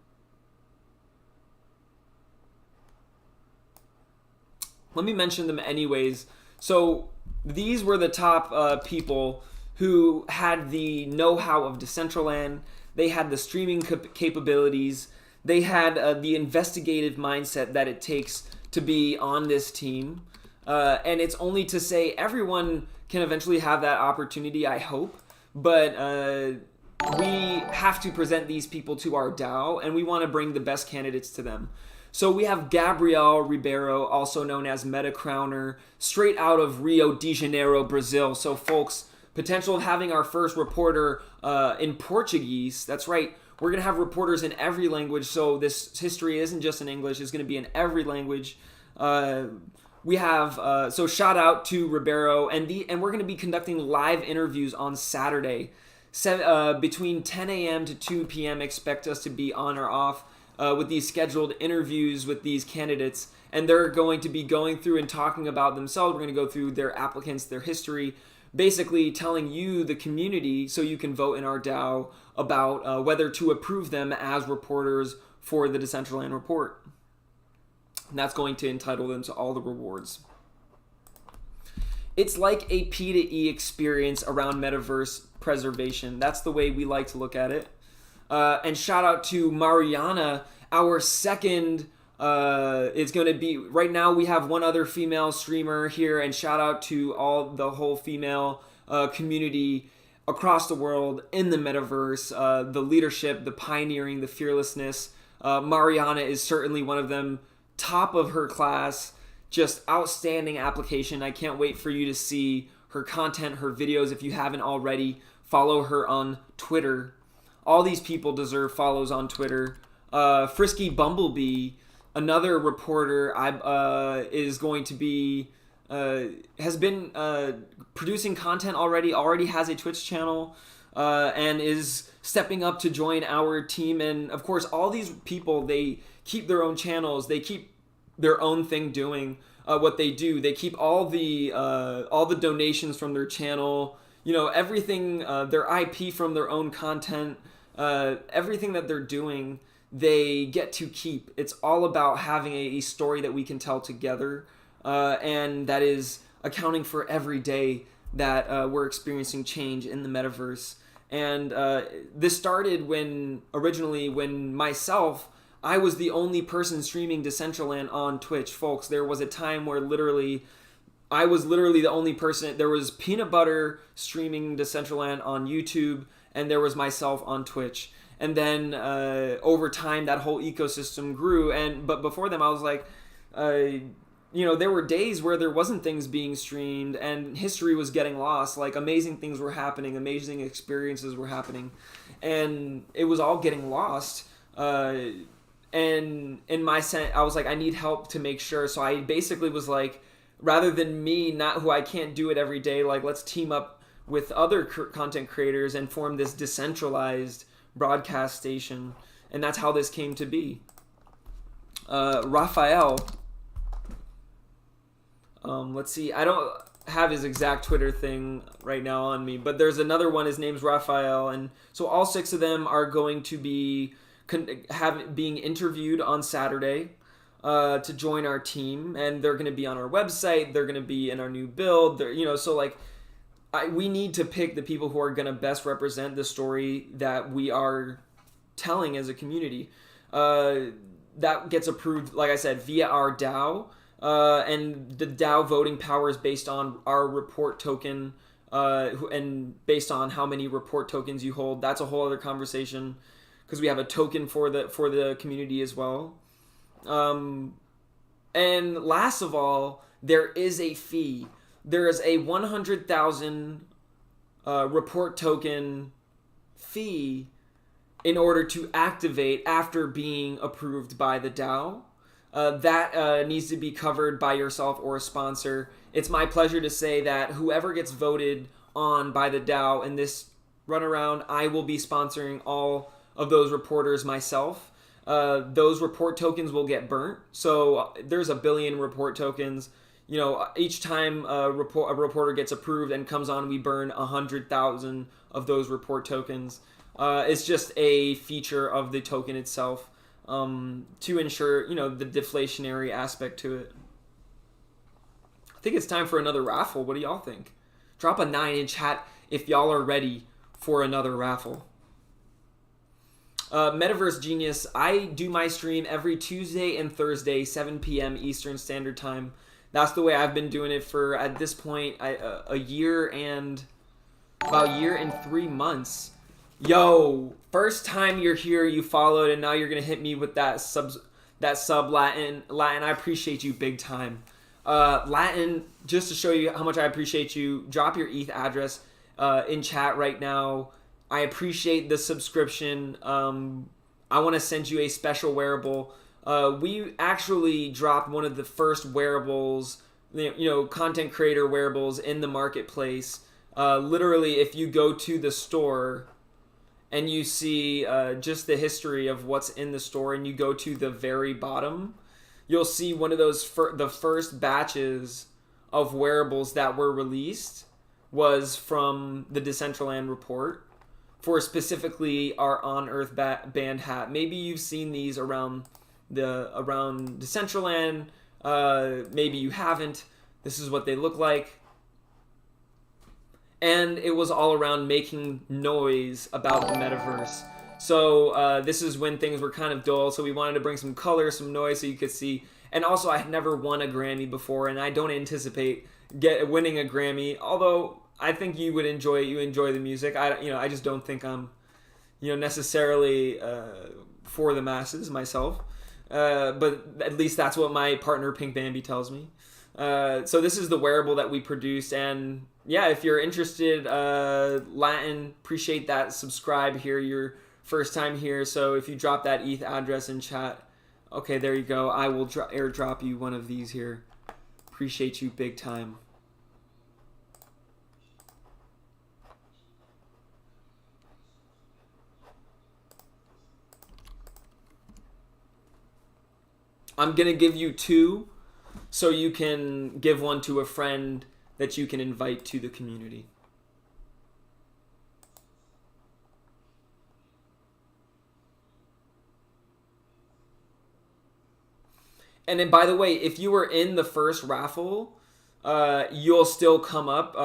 Let me mention them anyways. So these were the top people who had the know-how of Decentraland. They had the streaming capabilities. They had the investigative mindset that it takes to be on this team. And it's only to say everyone can eventually have that opportunity, I hope. But we have to present these people to our DAO, and we want to bring the best candidates to them. So we have Gabriel Ribeiro, also known as Meta Crowner, straight out of Rio de Janeiro, Brazil. So folks, potential of having our first reporter in Portuguese. That's right. We're going to have reporters in every language. So this history isn't just in English. It's going to be in every language. We have, so shout out to Ribeiro. And we're going to be conducting live interviews on Saturday. Between 10 a.m. to 2 p.m. Expect us to be on or off with these scheduled interviews with these candidates. And they're going to be going through and talking about themselves. We're going to go through their applicants, their history, basically telling you, the community, so you can vote in our DAO about whether to approve them as reporters for the Decentraland report. And that's going to entitle them to all the rewards. It's like a P2E experience around metaverse preservation. That's the way we like to look at it. And shout out to Mariana, our second. It's going to be, right now we have one other female streamer here, and shout out to the whole female community across the world in the metaverse, the leadership, the pioneering, the fearlessness. Mariana is certainly one of them, top of her class, just outstanding application. I can't wait for you to see her content, her videos. If you haven't already, follow her on Twitter. All these people deserve follows on Twitter. Frisky Bumblebee, another reporter, is going to be has been producing content already has a Twitch channel, and is stepping up to join our team. And of course, all these people, they keep their own channels, they keep their own thing doing what they do. They keep all the donations from their channel, everything, their IP from their own content, everything that they're doing, they get to keep. It's all about having a story that we can tell together, and that is accounting for every day that we're experiencing change in the metaverse. And this started when I was the only person streaming Decentraland on Twitch. Folks, there was a time where I was literally the only person. There was Peanut Butter streaming Decentraland on YouTube, and there was myself on Twitch. And then over time, that whole ecosystem grew. But before them, I was like, there were days where there wasn't things being streamed, and history was getting lost. Like, amazing things were happening, amazing experiences were happening, and it was all getting lost. And in my sense, I was like, I need help to make sure. So I basically was like, rather than me, who I can't do it every day, like, let's team up with other content creators and form this decentralized broadcast station. And that's how this came to be. Raphael, let's see, I don't have his exact Twitter thing right now on me, but there's another one. His name's Raphael. And so all 6 of them are going to be being interviewed on Saturday to join our team, and they're going to be on our website. They're going to be in our new build. We need to pick the people who are going to best represent the story that we are telling as a community. That gets approved, like I said, via our DAO, and the DAO voting power is based on our report token, and based on how many report tokens you hold. That's a whole other conversation, because we have a token for the community as well. And last of all, there is a fee. There is a 100,000 report token fee in order to activate after being approved by the DAO. That needs to be covered by yourself or a sponsor. It's my pleasure to say that whoever gets voted on by the DAO in this runaround, I will be sponsoring all of those reporters myself. Those report tokens will get burnt. So there's 1 billion report tokens. Each time a reporter gets approved and comes on, we burn 100,000 of those report tokens. It's just a feature of the token itself, to ensure, the deflationary aspect to it. I think it's time for another raffle. What do y'all think? Drop a 9 in chat if y'all are ready for another raffle. Metaverse Genius, I do my stream every Tuesday and Thursday, 7 p.m. Eastern Standard Time. That's the way I've been doing it for, at this point, a year and 3 months. Yo, first time you're here, you followed, and now you're gonna hit me with that sub Latin. I appreciate you big time. Latin, just to show you how much I appreciate you, drop your ETH address in chat right now. I appreciate the subscription. I want to send you a special wearable. We actually dropped one of the first wearables, content creator wearables in the marketplace. Literally, if you go to the store and you see just the history of what's in the store, and you go to the very bottom, you'll see one of those the first batches of wearables that were released was from the Decentraland report for specifically our On Earth band hat. Maybe you've seen these around Decentraland. Maybe you haven't. This is what they look like. And it was all around making noise about the metaverse. So this is when things were kind of dull, so we wanted to bring some color, some noise so you could see. And also, I had never won a Grammy before, and I don't anticipate winning a Grammy, although I think you would enjoy it. You enjoy the music. I just don't think I'm, necessarily for the masses myself. But at least that's what my partner Pink Bambi tells me. So this is the wearable that we produced, and yeah, if you're interested, Latin, appreciate that. Subscribe here, your first time here. So if you drop that ETH address in chat, okay, there you go. I will airdrop you one of these here. Appreciate you big time. I'm going to give you 2 so you can give one to a friend that you can invite to the community. And then, by the way, if you were in the first raffle, you'll still come up.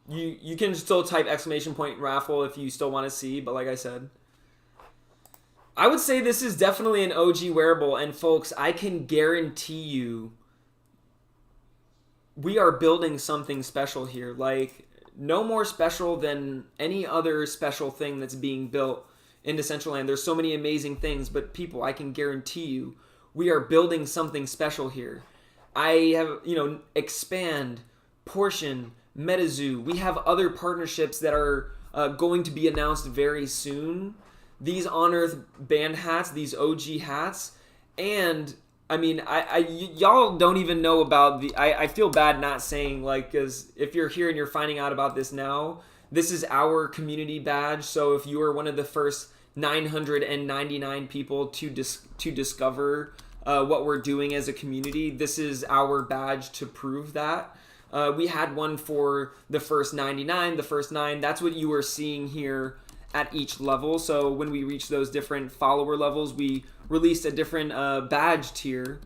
You can still type !raffle if you still want to see, but like I said, I would say this is definitely an OG wearable, and folks, I can guarantee you we are building something special here. Like, no more special than any other special thing that's being built in Decentraland. There's so many amazing things, but people, I can guarantee you we are building something special here. I have, Expand, Portion, MetaZoo. We have other partnerships that are going to be announced very soon. These On Earth band hats, these OG hats, and y'all don't even know about I feel bad not saying, because if you're here and you're finding out about this now, this is our community badge. So if you are one of the first 999 people to discover what we're doing as a community, this is our badge to prove that. We had one for the first 99, the first 9. That's what you are seeing here at each level. So when we reach those different follower levels, we released a different badge tier.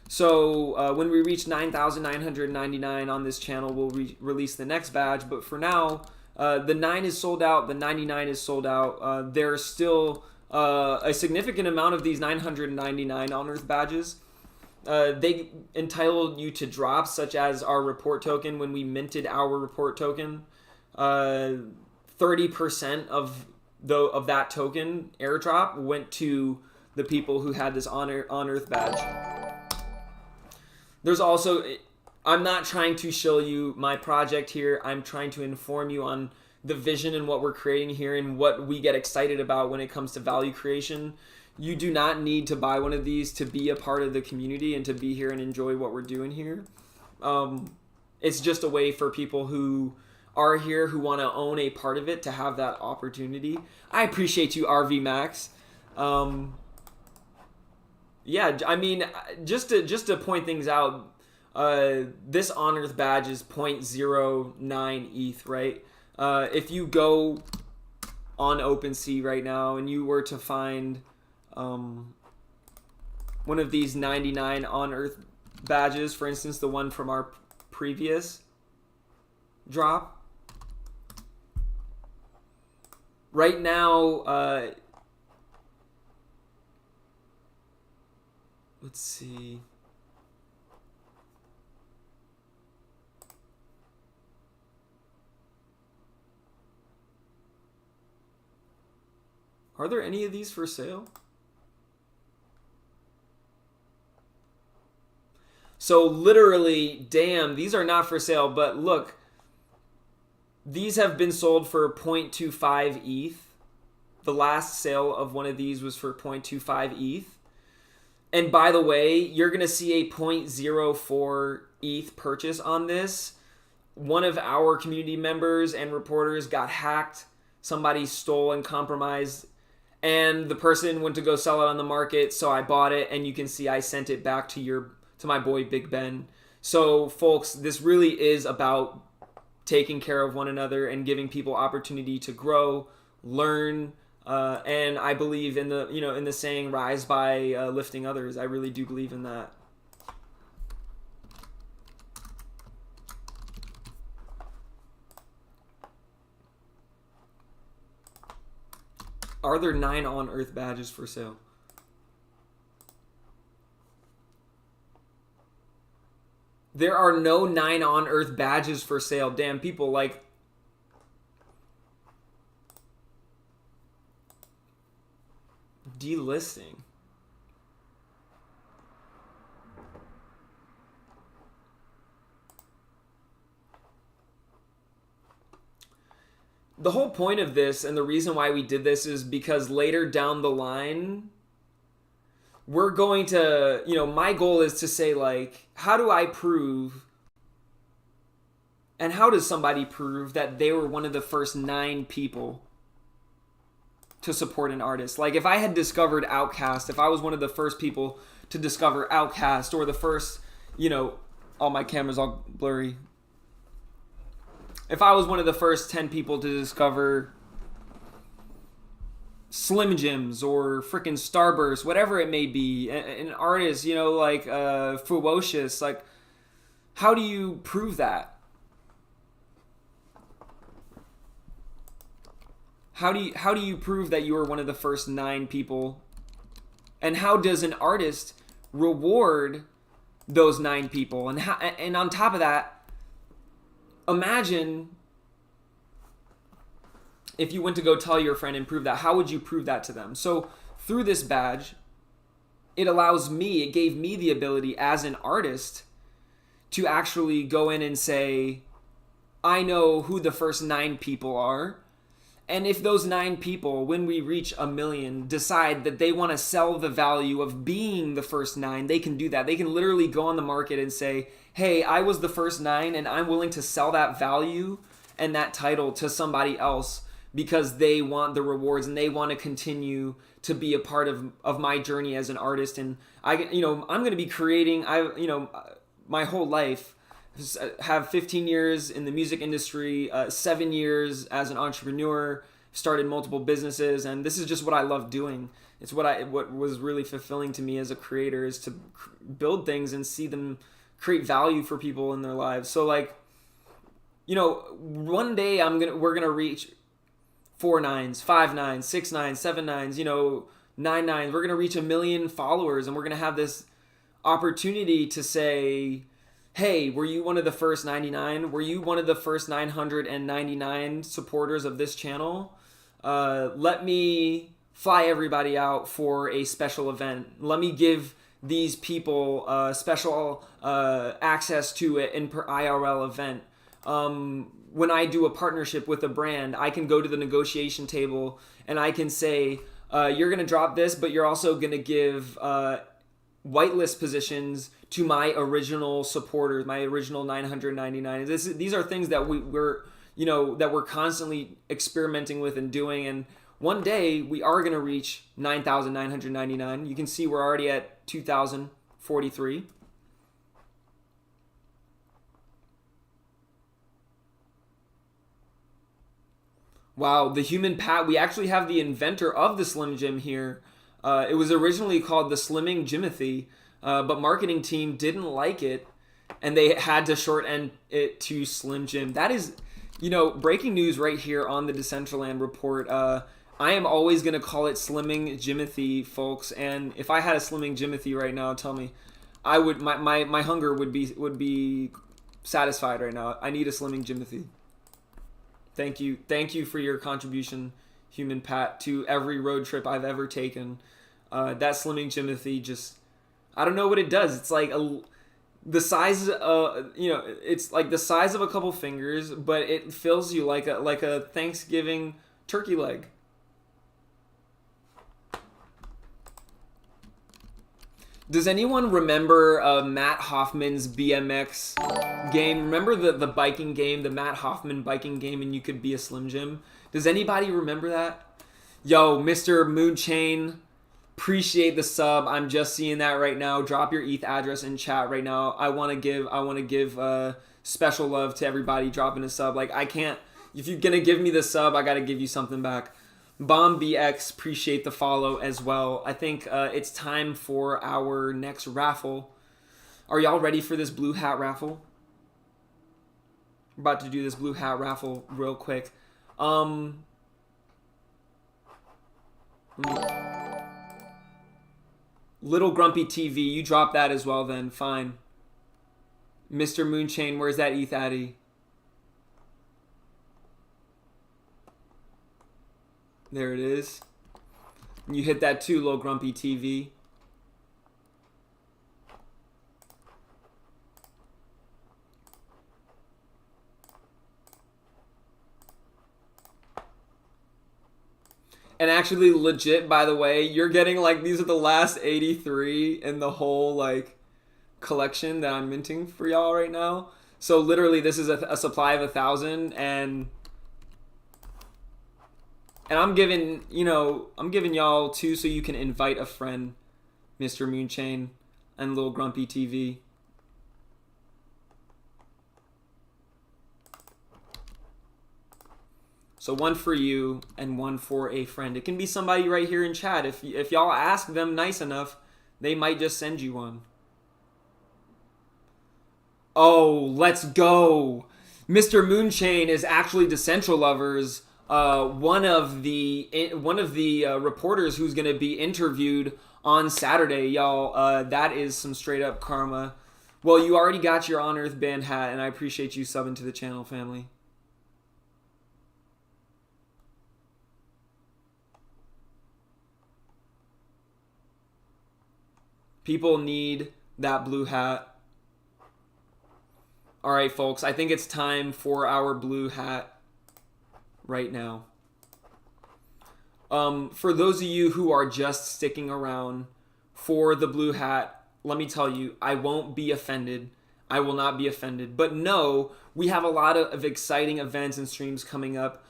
So when we reach 9,999 on this channel, we'll release the next badge. But for now, the 9 is sold out, the 99 is sold out. There's still a significant amount of these 999 On Earth badges. They entitled you to drops, such as our report token. When we minted our report token, 30% of that token airdrop went to the people who had this on Earth badge. There's also, I'm not trying to show you my project here. I'm trying to inform you on the vision and what we're creating here and what we get excited about when it comes to value creation. You do not need to buy one of these to be a part of the community and to be here and enjoy what we're doing here. It's just a way for people who are here, who want to own a part of it, to have that opportunity. I appreciate you, RV Max. Just to point things out, this On Earth badge is 0.09 ETH, right? If you go on OpenSea right now and you were to find one of these 99 On Earth badges, for instance, the one from our previous drop. Right now, let's see. Are there any of these for sale? So literally, damn, these are not for sale, but look, these have been sold for 0.25 ETH. The last sale of one of these was for 0.25 ETH. And by the way, you're going to see a 0.04 ETH purchase on this. One of our community members and reporters got hacked. Somebody stole and compromised, and the person went to go sell it on the market, so I bought it, and you can see I sent it back to my boy Big Ben. So folks, this really is about taking care of one another and giving people opportunity to grow, learn, and I believe in the saying, rise by lifting others. I really do believe in that. Are there 9 on Earth badges for sale? There are no 9 on Earth badges for sale. Damn, people like... delisting. The whole point of this and the reason why we did this is because later down the line, we're going to, my goal is to say, like, how do I prove and how does somebody prove that they were one of the first 9 people to support an artist? Like, if I had discovered Outkast, if I was one of the first people to discover Outkast, or the first, all my cameras all blurry. If I was one of the first 10 people to discover Slim Jims or freaking Starburst, whatever it may be, an artist, like Ferocious, like, how do you prove that? How do you prove that you were one of the first 9 people? And how does an artist reward those 9 people? And on top of that, imagine if you went to go tell your friend and prove that. How would you prove that to them? So through this badge, it gave me the ability as an artist to actually go in and say, I know who the first 9 people are. And if those 9 people, when we reach 1 million, decide that they want to sell the value of being the first 9, they can do that. They can literally go on the market and say, hey, I was the first 9 and I'm willing to sell that value and that title to somebody else because they want the rewards and they want to continue to be a part of my journey as an artist. And I'm going to be creating, my whole life, have 15 years in the music industry, 7 years as an entrepreneur, started multiple businesses, and this is just what I love doing. It's what was really fulfilling to me as a creator, is to build things and see them create value for people in their lives. So like, one day we're gonna reach 4 9s, 5 9s, 6 9s, 7 9s, 9 9s. We're gonna reach 1 million followers, and we're gonna have this opportunity to say, hey, were you one of the first 99? Were you one of the first 999 supporters of this channel? Let me fly everybody out for a special event. Let me give these people special access to it in per IRL event. When I do a partnership with a brand, I can go to the negotiation table and I can say, you're going to drop this, but you're also going to give whitelist positions to my original supporters, my original 999. These are things that we're constantly experimenting with and doing. And one day we are going to reach 9,999. You can see we're already at 2,043. Wow, the human pat. We actually have the inventor of the Slim Jim here. It was originally called the Slimming Jimothy, but marketing team didn't like it, and they had to shorten it to Slim Jim. That is, breaking news right here on the Decentraland report. I am always going to call it Slimming Jimothy, folks. And if I had a Slimming Jimothy right now, tell me, I would my hunger would be satisfied right now. I need a Slimming Jimothy. Thank you for your contribution, Human Pat, to every road trip I've ever taken. That Slimming Jimothy just, I don't know what it does. It's like the size, it's like the size of a couple fingers, but it fills you like a Thanksgiving turkey leg. Does anyone remember Matt Hoffman's BMX game? Remember the biking game, the Matt Hoffman biking game, and you could be a Slim Jim? Does anybody remember that? Yo, Mr. Moonchain, appreciate the sub. I'm just seeing that right now. Drop your ETH address in chat right now. I want to give special love to everybody dropping a sub. Like, I can't, if you're gonna give me the sub, I gotta give you something back. Bomb BX, appreciate the follow as well. I think it's time for our next raffle. Are y'all ready for this blue hat raffle? We're about to do this blue hat raffle real quick. Little Grumpy TV, you drop that as well then, fine. Mr. Moonchain, where's that ETH Addy? There it is. You hit that too, Little Grumpy TV. And actually, legit, by the way, you're getting like, these are the last 83 in the whole like collection that I'm minting for y'all right now. So literally, this is a supply of 1,000, and I'm giving y'all two so you can invite a friend, Mr. Moonchain and Little Grumpy TV. So one for you and one for a friend. It can be somebody right here in chat. If y'all ask them nice enough, they might just send you one. Oh, let's go. Mr. Moonchain is actually Decentralovers. One of the reporters who's going to be interviewed on Saturday, y'all. That is some straight up karma. Well, you already got your On Earth Band hat, and I appreciate you subbing to the channel, family. People need that blue hat. All right, folks, I think it's time for our blue hat right now. For those of you who are just sticking around for the blue hat, let me tell you, I won't be offended. I will not be offended. But no, we have a lot of exciting events and streams coming up.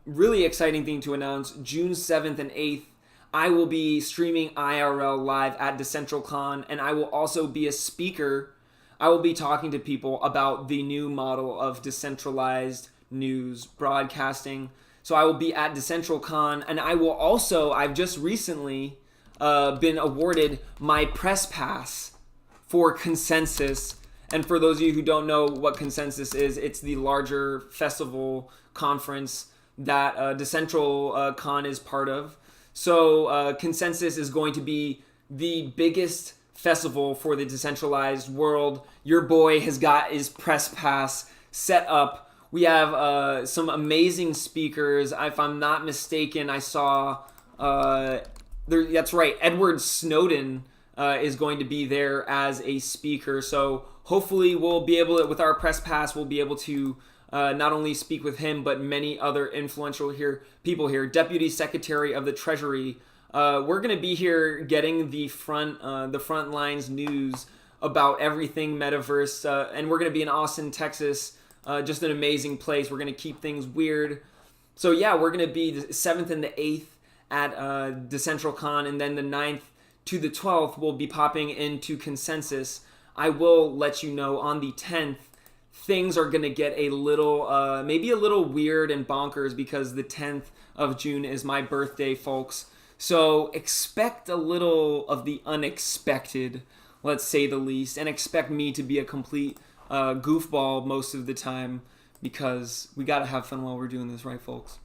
Really exciting thing to announce, June 7th and 8th, I will be streaming IRL live at Decentraland, and I will also be a speaker. I will be talking to people about the new model of decentralized news broadcasting. So I will be at Decentraland, and I will also, I've just recently been awarded my press pass for Consensus. And for those of you who don't know what Consensus is, it's the larger festival conference that Decentraland is part of. So Consensus is going to be the biggest festival for the decentralized world. Your boy has got his press pass set up. We have some amazing speakers. If I'm not mistaken, I saw, that's right, Edward Snowden is going to be there as a speaker. So hopefully we'll be able to, with our press pass, we'll be able to not only speak with him, but many other influential people here. Deputy Secretary of the Treasury. We're going to be here getting the front lines news about everything metaverse. And we're going to be in Austin, Texas. Just an amazing place. We're going to keep things weird. So yeah, we're going to be the 7th and the 8th at Decentraland, and then the 9th to the 12th we'll be popping into Consensus. I will let you know on the 10th, things are going to get a little, maybe a little weird and bonkers, because the 10th of June is my birthday, folks. So expect a little of the unexpected let's say the least, and expect me to be a complete goofball most of the time, because we gotta have fun while we're doing this, right, folks?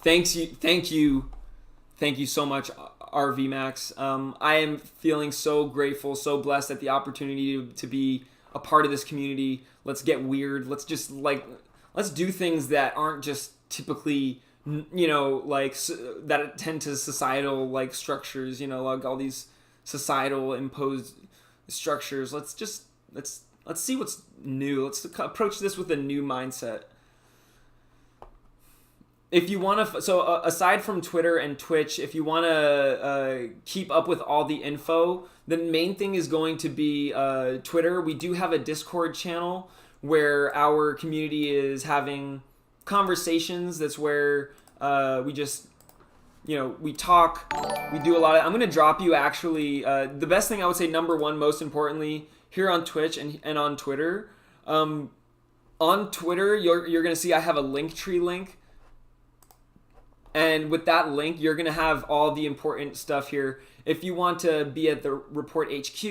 Thank you so much, RV Max. I am feeling so grateful, so blessed at the opportunity to be a part of this community. Let's get weird. Let's just let's do things that aren't just typically, that attend to societal structures. Like all these societal imposed structures. Let's see what's new. Let's approach this with a new mindset. If you want to, aside from Twitter and Twitch, if you want to keep up with all the info, the main thing is going to be Twitter. We do have a Discord channel where our community is having conversations. That's where we just, we talk. We do a lot of. I'm going to drop you actually. The best thing I would say, number one, most importantly, here on Twitch and on Twitter. On Twitter, you're going to see I have a Linktree link. And with that link, you're going to have all the important stuff here. If you want to be at the Report HQ,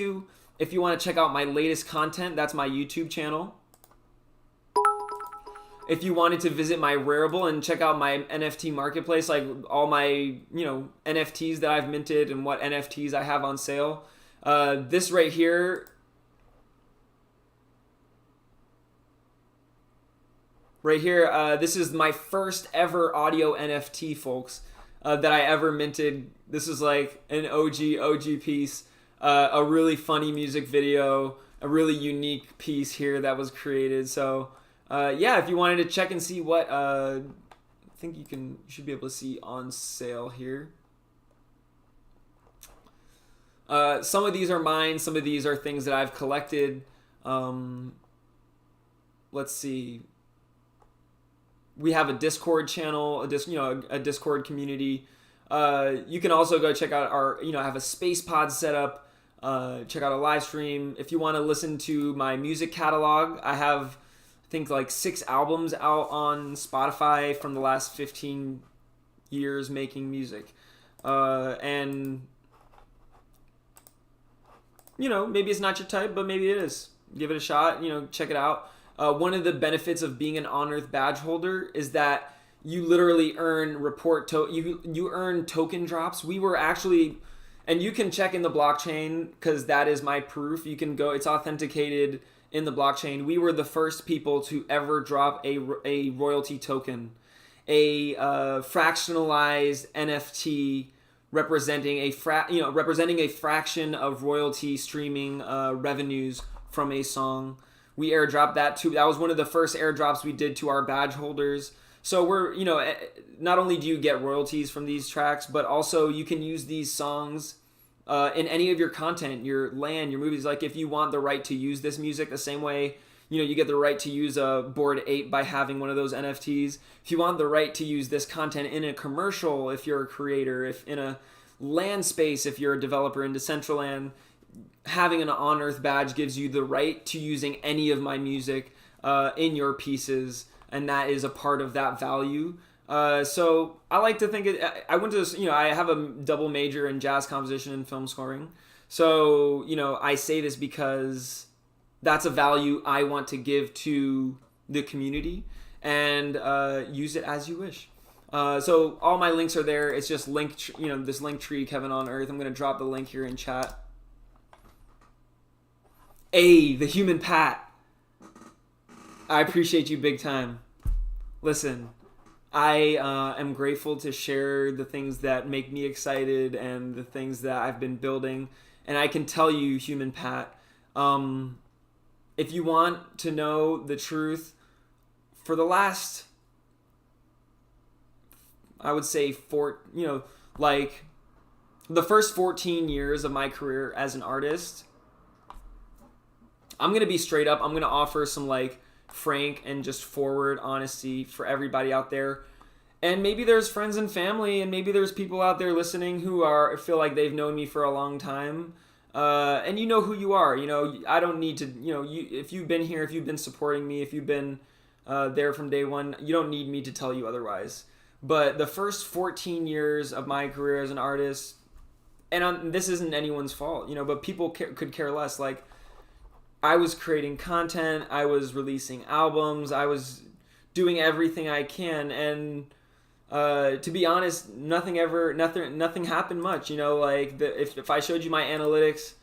if you want to check out my latest content, that's my YouTube channel. If you wanted to visit my Rarible and check out my NFT marketplace, like all my, NFTs that I've minted and what NFTs I have on sale, this right here, this is my first ever audio NFT, folks, that I ever minted. This is like an OG piece, a really funny music video, a really unique piece here that was created. So, if you wanted to check and see what, I think you should be able to see on sale here. Some of these are mine. Some of these are things that I've collected. Let's see. We have a Discord channel, a Discord community. You can also go check out our, I have a space pod set up. Check out a live stream. If you want to listen to my music catalog, I have, I think, 6 albums out on Spotify from the last 15 years making music. And, maybe it's not your type, but maybe it is. Give it a shot, check it out. One of the benefits of being an On-Earth badge holder is that you literally earn you earn token drops. We were actually, and you can check in the blockchain because that is my proof. You can go, it's authenticated in the blockchain. We were the first people to ever drop a royalty token, a fractionalized NFT representing a fraction of royalty streaming revenues from a song. We airdropped that too. That was one of the first airdrops we did to our badge holders. So we're, not only do you get royalties from these tracks, but also you can use these songs in any of your content, your land, your movies. Like if you want the right to use this music the same way, you get the right to use a Bored Ape by having one of those NFTs. If you want the right to use this content in a commercial, if you're a creator, if in a land space, if you're a developer in Decentraland, having an On-Earth badge gives you the right to using any of my music in your pieces, and that is a part of that value. So I like to think I went to, I have a double major in jazz composition and film scoring. So, I say this because that's a value I want to give to the community, and use it as you wish. So all my links are there. It's just this link tree, Kevin on Earth. I'm going to drop the link here in chat. The human Pat. I appreciate you big time. Listen, I am grateful to share the things that make me excited and the things that I've been building. And I can tell you, human Pat, if you want to know the truth, for the last, I would say, the first 14 years of my career as an artist, I'm going to be straight up. I'm going to offer some frank and just forward honesty for everybody out there. And maybe there's friends and family, and maybe there's people out there listening who feel like they've known me for a long time. And you know who you are. I don't need to, if you've been here, if you've been supporting me, if you've been there from day one, you don't need me to tell you otherwise. But the first 14 years of my career as an artist, and this isn't anyone's fault, but people could care less. Like, I was creating content, I was releasing albums, I was doing everything I can, and to be honest, nothing happened much. Like, if I showed you my analytics,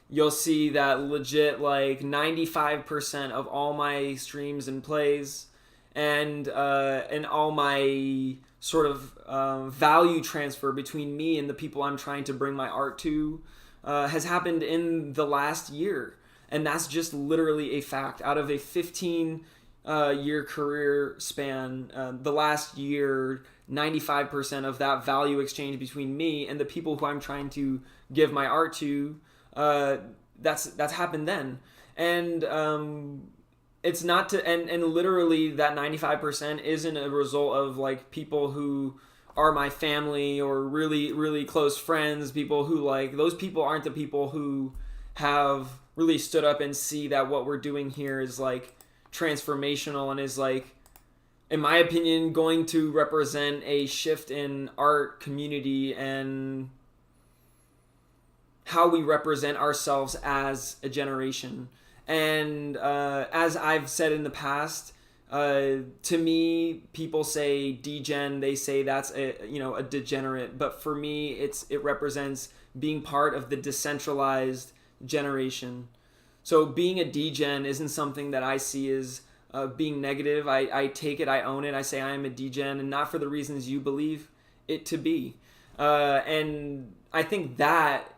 you'll see that legit like 95% of all my streams and plays and all my sort of value transfer between me and the people I'm trying to bring my art to has happened in the last year. And that's just literally a fact. Out of a 15-year career span, the last year, 95% of that value exchange between me and the people who I'm trying to give my art to, that's happened then. And it's not to, and literally that 95% isn't a result of like people who are my family or really, really close friends, people who like, those people aren't the people who have really stood up and see that what we're doing here is like transformational and is like, in my opinion, going to represent a shift in art community and how we represent ourselves as a generation. And as I've said in the past, to me, people say degen, they say that's a degenerate. But for me, it represents being part of the decentralized generation. So being a degen isn't something that I see as being negative. I take it, I own it, I say I am a degen, and not for the reasons you believe it to be. And I think that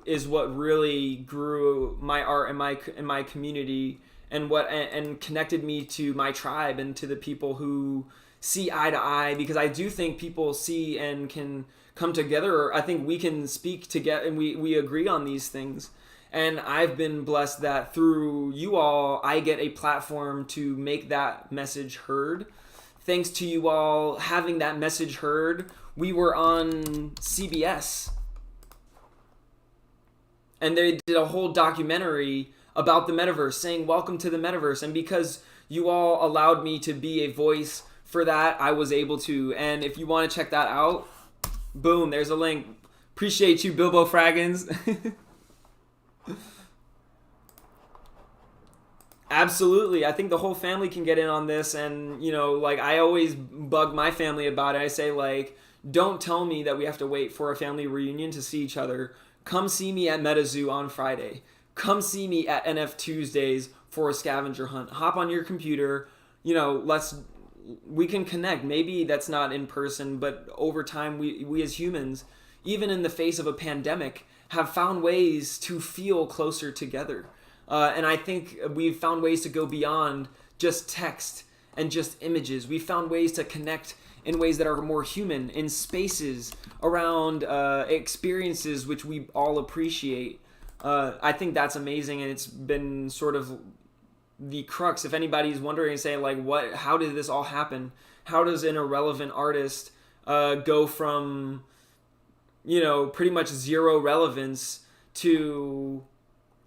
is what really grew my art and my community, and connected me to my tribe and to the people who see eye to eye, because I do think people see and can come together. I think we can speak together and we agree on these things. And I've been blessed that through you all, I get a platform to make that message heard. Thanks to you all having that message heard, we were on CBS. And they did a whole documentary about the metaverse, saying, welcome to the metaverse. And because you all allowed me to be a voice for that, I was able to. And if you want to check that out, boom, there's a link. Appreciate you, Bilbo Fraggins. Absolutely. I think the whole family can get in on this. And, like, I always bug my family about it. I say, like, don't tell me that we have to wait for a family reunion to see each other. Come see me at MetaZoo on Friday. Come see me at NF Tuesdays for a scavenger hunt. Hop on your computer. We can connect. Maybe that's not in person, but over time, we as humans, even in the face of a pandemic, have found ways to feel closer together. And I think we've found ways to go beyond just text and just images. We've found ways to connect in ways that are more human, in spaces, around experiences which we all appreciate. I think that's amazing, and it's been sort of the crux. If anybody's wondering, say, like, how did this all happen? How does an irrelevant artist go from, pretty much zero relevance to,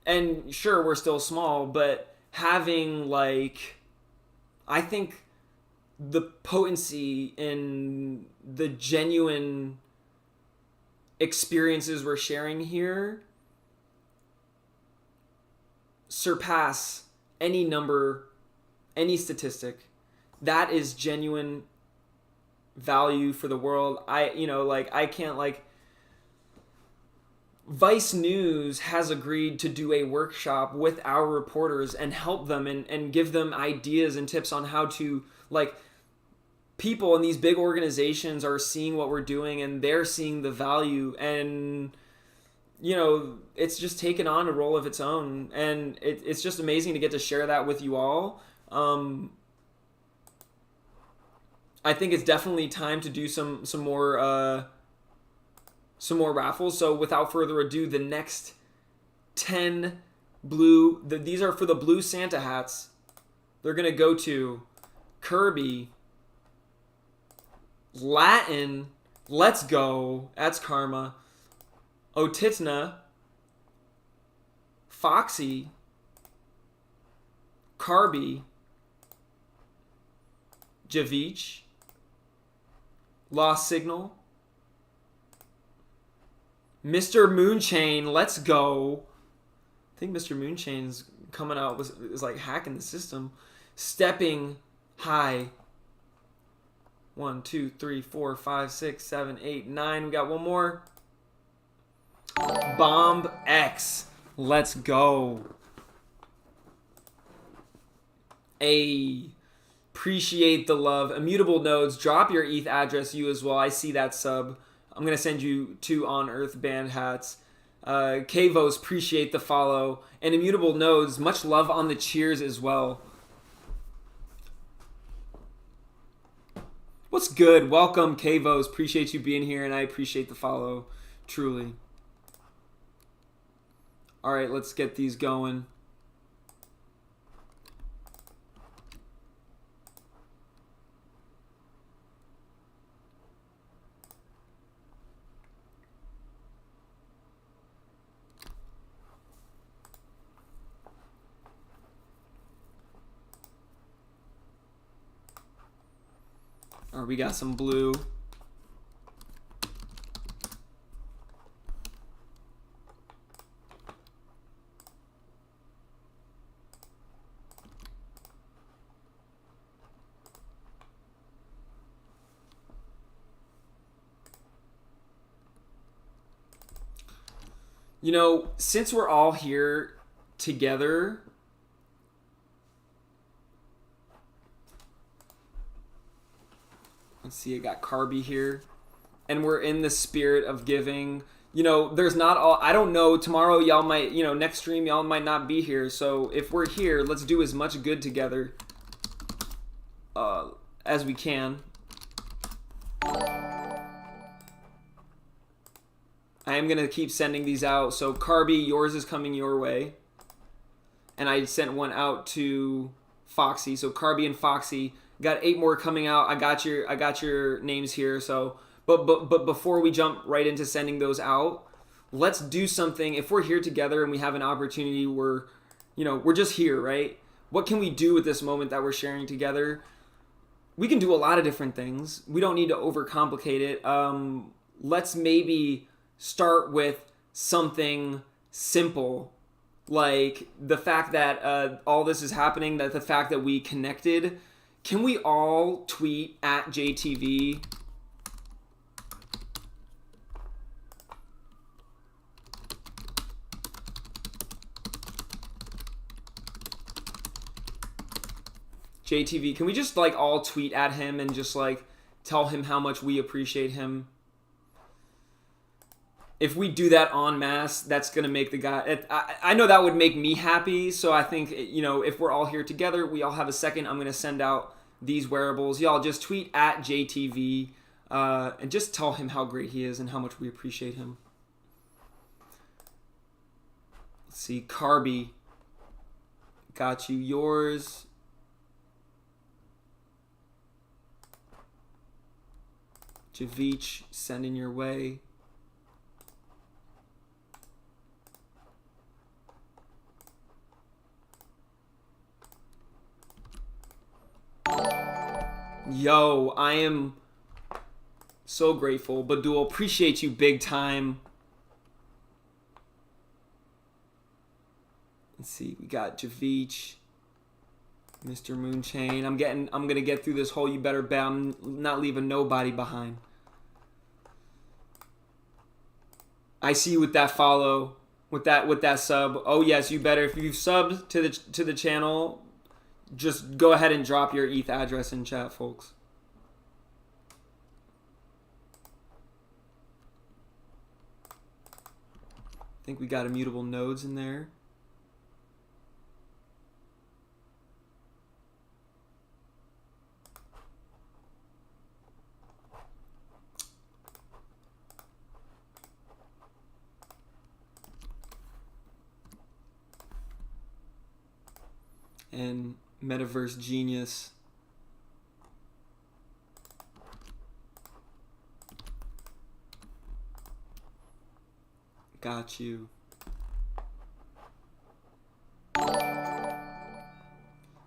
and sure, we're still small, but having, like, I think the potency in the genuine experiences we're sharing here surpass any number, any statistic. That is genuine value for the world. I can't, like, Vice News has agreed to do a workshop with our reporters and help them and give them ideas and tips on how to, like, people in these big organizations are seeing what we're doing and they're seeing the value, and it's just taken on a role of its own, and it's just amazing to get to share that with you all. I think it's definitely time to do some more raffles. So without further ado, the next 10 these are for the blue Santa hats. They're gonna go to Kirby, Latin, Let's Go, that's Karma, Otitna, Foxy, Carby, Javich, Lost Signal, Mr. Moonchain, let's go. I think Mr. Moonchain's coming out is like hacking the system. Stepping high. 1, 2, 3, 4, 5, 6, 7, 8, 9. We got one more. Bomb X. Let's go. Appreciate the love. Immutable Nodes, drop your ETH address, you as well. I see that sub. I'm going to send you 2 On Earth band hats. Kavos, appreciate the follow. And Immutable Nodes, much love on the cheers as well. What's good? Welcome, Kavos. Appreciate you being here, and I appreciate the follow. Truly. All right, let's get these going. All right, we got some blue. You know, since we're all here together, let's see, I got Carby here, and we're in the spirit of giving. You know, there's not all, I don't know, tomorrow y'all might, you know, next stream y'all might not be here, so if we're here, let's do as much good together as we can. I am going to keep sending these out. So Carby, yours is coming your way. And I sent one out to Foxy. So Carby and Foxy, got 8 more coming out. I got your names here. So but before we jump right into sending those out, let's do something. If we're here together and we have an opportunity, we're just here, right? What can we do with this moment that we're sharing together? We can do a lot of different things. We don't need to overcomplicate it. Let's maybe start with something simple, like the fact that all this is happening, that the fact that we connected. Can we all tweet at JTV? JTV, can we just like all tweet at him and just like tell him how much we appreciate him? If we do that en masse, that's going to make the guy... I know that would make me happy, so I think, you know, if we're all here together, we all have a second, I'm going to send out these wearables. Y'all just tweet at JTV and just tell him how great he is and how much we appreciate him. Let's see, Carby. Got you yours. Javich, sending your way. Yo, I am so grateful. Badul, appreciate you big time. Let's see, we got Javich, Mr. Moonchain. I'm gonna get through this whole you better bet. I'm not leaving nobody behind. I see you with that follow, with that sub. Oh yes, you better. If you've subbed to the channel, just go ahead and drop your ETH address in chat, folks. I think we got immutable nodes in there. And Metaverse Genius. Got you.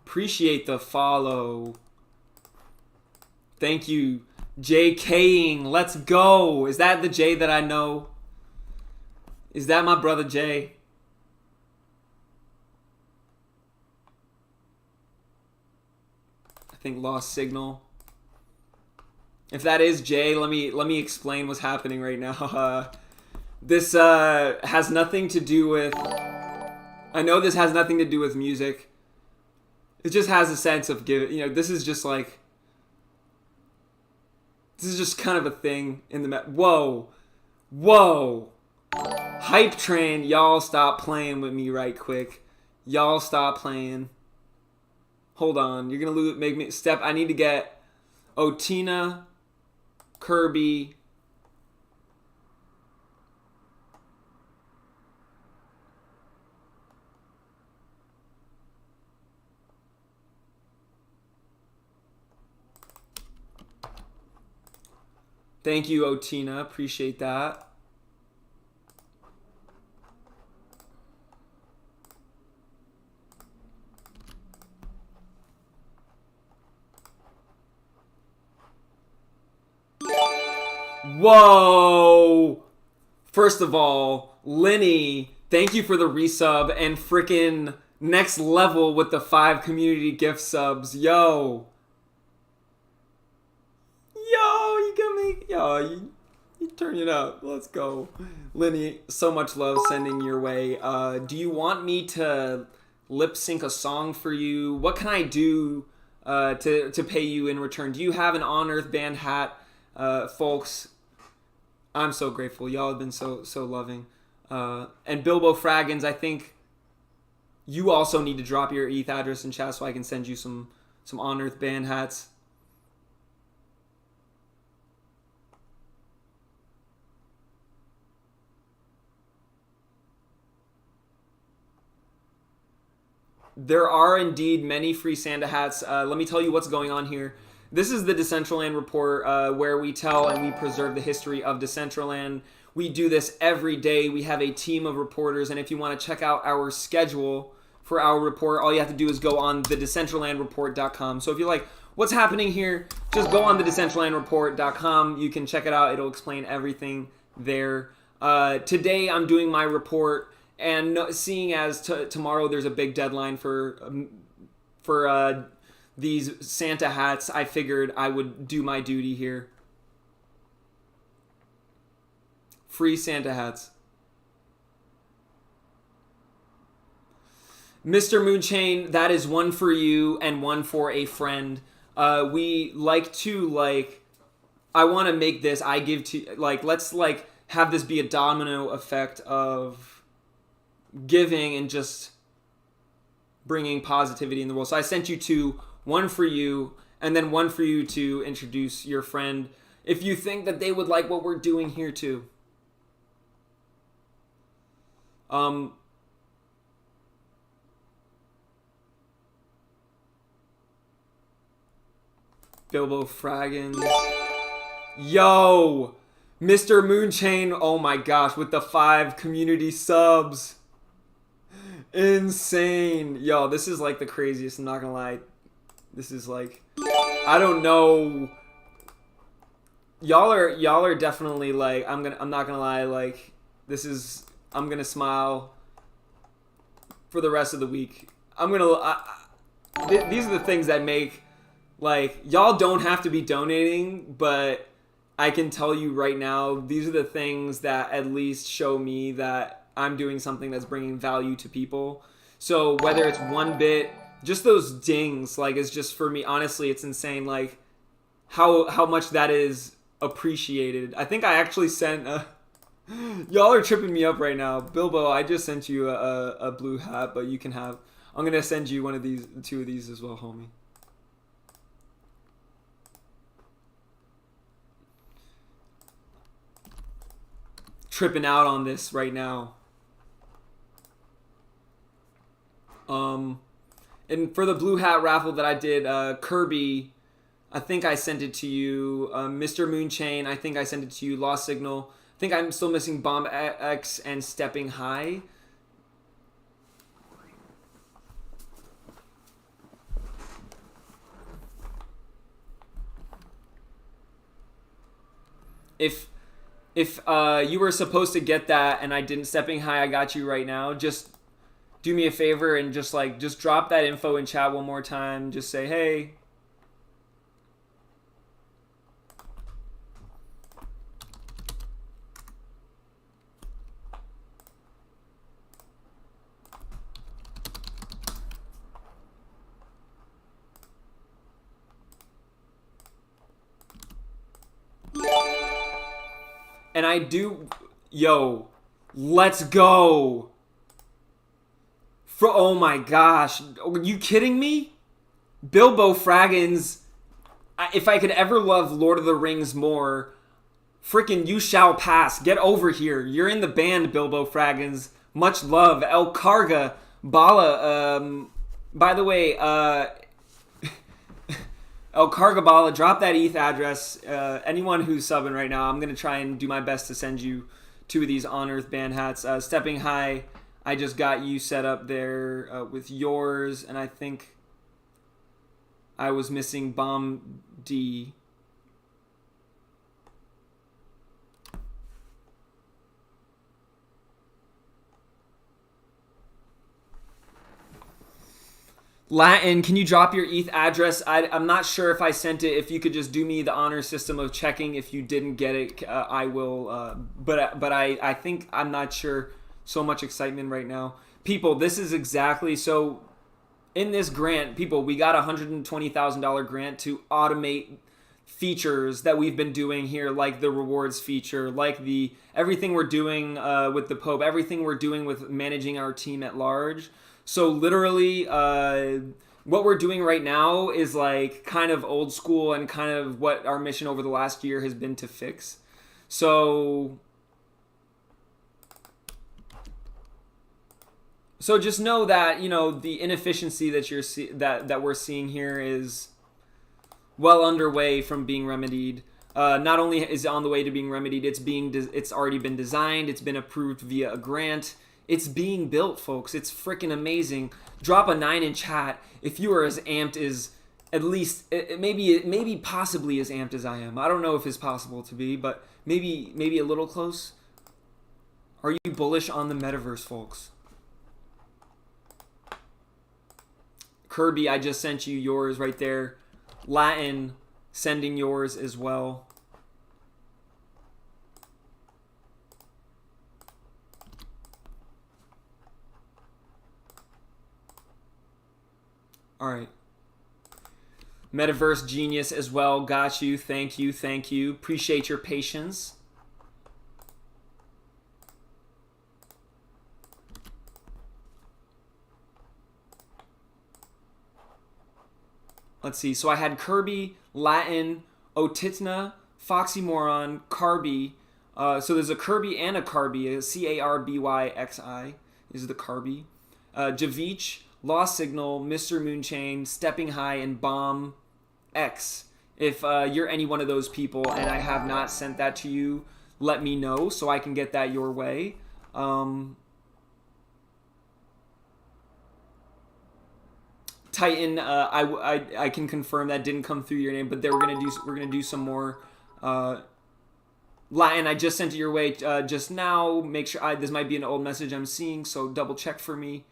Appreciate the follow. Thank you. JKing. Let's go. Is that the J that I know? Is that my brother Jay? I think lost signal. If that is Jay, let me explain what's happening right now. This has nothing to do with. I know this has nothing to do with music. It just has a sense of this is just like. This is just kind of a thing in the. Whoa. Hype train, y'all stop playing with me right quick. Y'all stop playing. Hold on, you're gonna make me step. I need to get Otina, Kirby. Thank you, Otina. Appreciate that. Whoa! First of all, Lenny, thank you for the resub and frickin' next level with the 5 community gift subs. Yo, you gonna make you turn it up. Let's go. Lenny, so much love sending your way. Do you want me to lip sync a song for you? What can I do to pay you in return? Do you have an On Earth band hat? Folks, I'm so grateful. Y'all have been so loving. And Bilbo Fraggins, I think you also need to drop your ETH address in chat so I can send you some On Earth band hats. There are indeed many free Santa hats. Let me tell you what's going on here. This is the Decentraland report where we tell and we preserve the history of Decentraland. We do this every day. We have a team of reporters, and if you want to check out our schedule for our report, all you have to do is go on the Decentralandreport.com. So if you're like, what's happening here? Just go on the Decentralandreport.com. You can check it out. It'll explain everything there. Today I'm doing my report. And seeing as tomorrow there's a big deadline for these Santa hats, I figured I would do my duty here. Free Santa hats. Mr. Moonchain, that is one for you and one for a friend. We like to I want to make this. I give to let's have this be a domino effect of giving and just bringing positivity in the world. So I sent you 2, one for you, and then one for you to introduce your friend if you think that they would like what we're doing here too. Bilbo Fraggins. Yo! Mr. Moonchain, oh my gosh, with the 5 community subs. Insane. Yo, this is the craziest, I'm not gonna lie. This is I don't know. Y'all are definitely I'm not gonna lie, this is, I'm gonna smile for the rest of the week. These are the things that make, y'all don't have to be donating, but I can tell you right now, these are the things that at least show me that I'm doing something that's bringing value to people. So whether it's 1 bit, just those dings, is just, for me, honestly, it's insane, how much that is appreciated. I think I actually sent y'all are tripping me up right now. Bilbo, I just sent you a blue hat, but you can have, I'm going to send you 2 of these as well, homie. Tripping out on this right now. And for the blue hat raffle that I did, Kirby, I think I sent it to you. Mr. Moonchain, I think I sent it to you. Lost Signal, I think I'm still missing Bomb X and Stepping High. if you were supposed to get that and I didn't, Stepping High, I got you right now. Just do me a favor and just drop that info in chat one more time. Just say, hey. And I do, yo, let's go. Oh my gosh, are you kidding me? Bilbo Fraggins, if I could ever love Lord of the Rings more, freaking you shall pass. Get over here. You're in the band, Bilbo Fraggins. Much love. El Karga, Bala, by the way, El Cargabala, drop that ETH address. Anyone who's subbing right now, I'm going to try and do my best to send you 2 of these On Earth band hats. Stepping High, I just got you set up there with yours, and I think I was missing Bomb D. Latin, can you drop your ETH address? I'm not sure if I sent it. If you could just do me the honor system of checking. If you didn't get it, I will. But I think I'm not sure. So much excitement right now. People, this is exactly so. In this grant, people, we got a $120,000 grant to automate features that we've been doing here, like the rewards feature, like the everything we're doing with the Pope, everything we're doing with managing our team at large. So literally, what we're doing right now is like kind of old school and kind of what our mission over the last year has been to fix. So just know that, you know, the inefficiency that that we're seeing here is well underway from being remedied. Not only is it on the way to being remedied, it's already been designed, it's been approved via a grant. It's being built, folks. It's freaking amazing. Drop a 9 in chat if you are as amped as, at least, maybe possibly as amped as I am. I don't know if it's possible to be, but maybe a little close. Are you bullish on the metaverse, folks? Kirby, I just sent you yours right there. Latin, sending yours as well. All right. Metaverse Genius as well. Got you. Thank you. Thank you. Appreciate your patience. Let's see. So I had Kirby, Latin, Otitna, Foxymoron, Carby. So there's a Kirby and a Carby. Carbyxi is the Carby. Javich, Lost Signal, Mr. Moonchain, Stepping High, and Bomb X. If you're any one of those people and I have not sent that to you, let me know so I can get that your way. Titan, I can confirm that didn't come through your name, but we're gonna do some more. Latin, I just sent it your way just now. Make sure this might be an old message I'm seeing, so double check for me.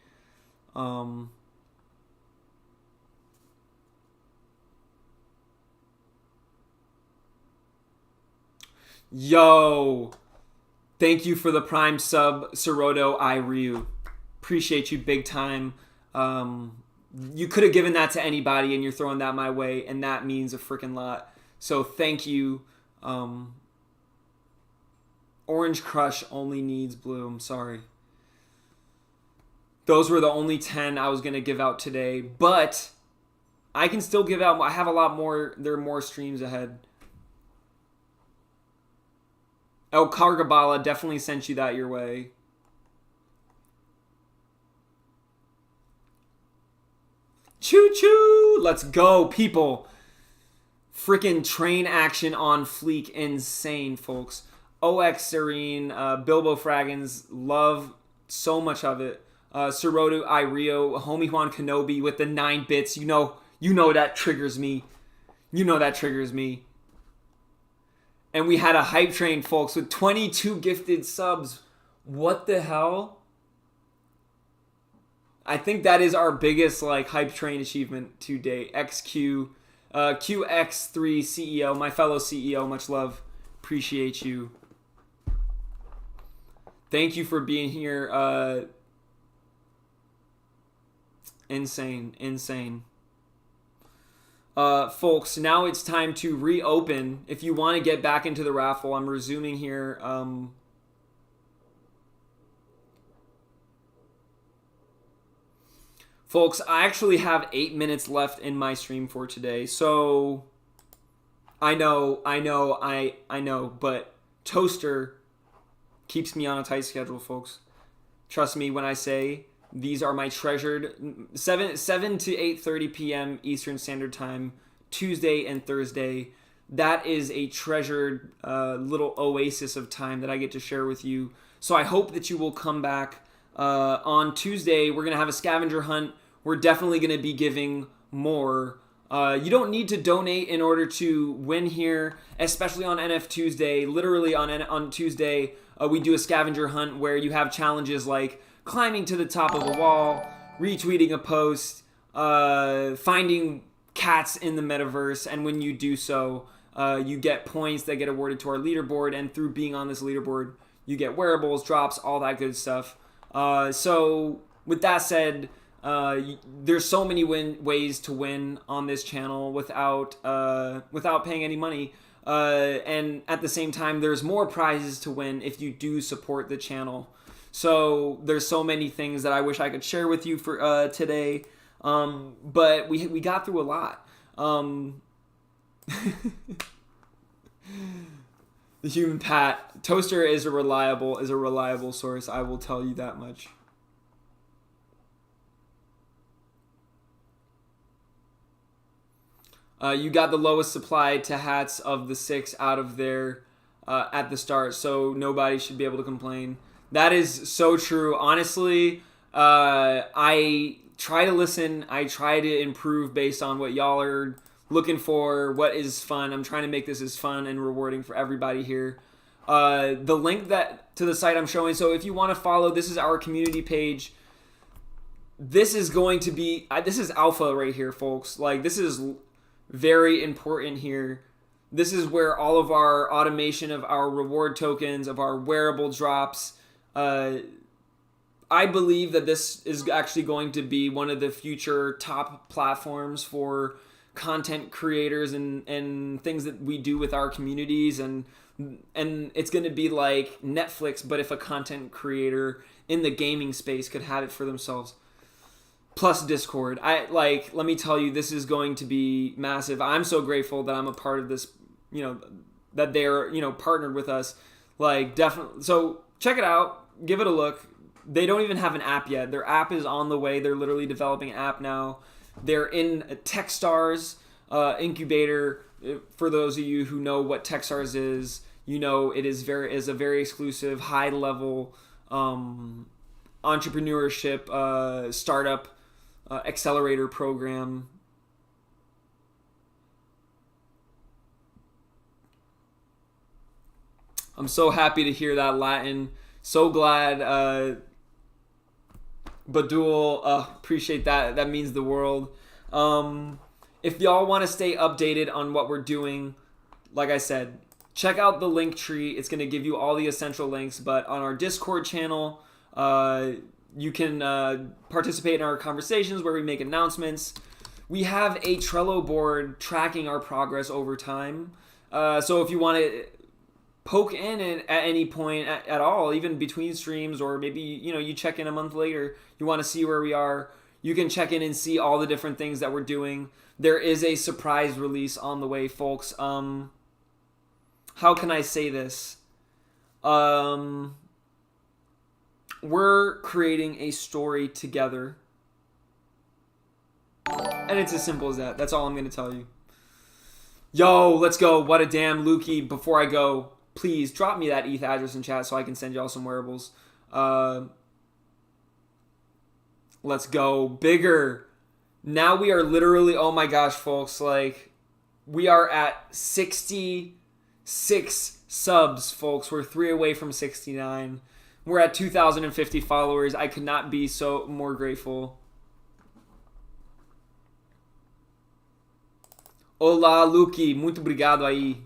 Yo, thank you for the prime sub, Soroto Iryu. Appreciate you big time. You could have given that to anybody and you're throwing that my way, and that means a freaking lot. So thank you. Orange Crush only needs blue. I'm sorry. Those were the only 10 I was going to give out today, but I can still give out. I have a lot more. There are more streams ahead. El Cargabala definitely sent you that your way. Choo choo! Let's go, people. Freaking train action on fleek. Insane, folks. OX Serene, Bilbo Fraggins, love so much of it. Soroto Irio, Homie Juan Kenobi with the 9 bits. You know that triggers me. You know that triggers me. And we had a hype train, folks, with 22 gifted subs. What the hell? I think that is our biggest like hype train achievement to date. QX3 CEO, my fellow CEO, much love. Appreciate you. Thank you for being here. Insane. Folks, now it's time to reopen. If you want to get back into the raffle, I'm resuming here. Folks, I actually have 8 minutes left in my stream for today. So, I know, but Toaster keeps me on a tight schedule, folks. Trust me when I say these are my treasured 7 to 8:30 p.m. Eastern Standard Time, Tuesday and Thursday. That is a treasured little oasis of time that I get to share with you. So I hope that you will come back. On Tuesday, we're going to have a scavenger hunt. We're definitely going to be giving more. You don't need to donate in order to win here, especially on NF Tuesday. Literally on Tuesday, we do a scavenger hunt where you have challenges like climbing to the top of a wall, retweeting a post, finding cats in the metaverse, and when you do so, you get points that get awarded to our leaderboard, and through being on this leaderboard, you get wearables, drops, all that good stuff. So with that said, there's so many ways to win on this channel without paying any money, and at the same time, there's more prizes to win if you do support the channel. So there's so many things that I wish I could share with you for today, but we got through a lot. The human Pat Toaster is a reliable source. I will tell you that much. You got the lowest supply to hats of the 6 out of there at the start, so nobody should be able to complain. That is so true. Honestly, I try to listen. I try to improve based on what y'all are looking for, what is fun. I'm trying to make this as fun and rewarding for everybody here. The link to the site I'm showing, so if you want to follow, this is our community page. This is going to be, this is alpha right here, folks. Like, this is very important here. This is where all of our automation of our reward tokens, of our wearable drops, I believe that this is actually going to be one of the future top platforms for content creators and things that we do with our communities, and it's going to be like Netflix, but if a content creator in the gaming space could have it for themselves. Plus Discord. Let me tell you, this is going to be massive. I'm so grateful that I'm a part of this, that they're, partnered with us. Like, definitely. So check it out. Give it a look. They don't even have an app yet. Their app is on the way. They're literally developing an app now. They're in a Techstars incubator. For those of you who know what Techstars is, it is a very exclusive, high level entrepreneurship startup accelerator program. I'm so happy to hear that, Latin. So glad, Badul. Appreciate that. That means the world. If y'all want to stay updated on what we're doing, like I said, check out the link tree. It's going to give you all the essential links. But on our Discord channel, you can participate in our conversations where we make announcements. We have a Trello board tracking our progress over time. So if you want to poke in at any point at all, even between streams, or maybe you check in a month later, you want to see where we are, you can check in and see all the different things that we're doing. There is a surprise release on the way, folks. How can I say this? We're creating a story together, and it's as simple as that. That's all I'm going to tell you. Yo, let's go. What a damn Lukey. Before I go, please drop me that ETH address in chat so I can send y'all some wearables. Let's go. Bigger. Now we are literally, oh my gosh, folks, like, we are at 60 6 subs, folks. We're 3 away from 69. We're at 2,050 followers. I could not be so more grateful. Olá, Luke. Muito obrigado aí.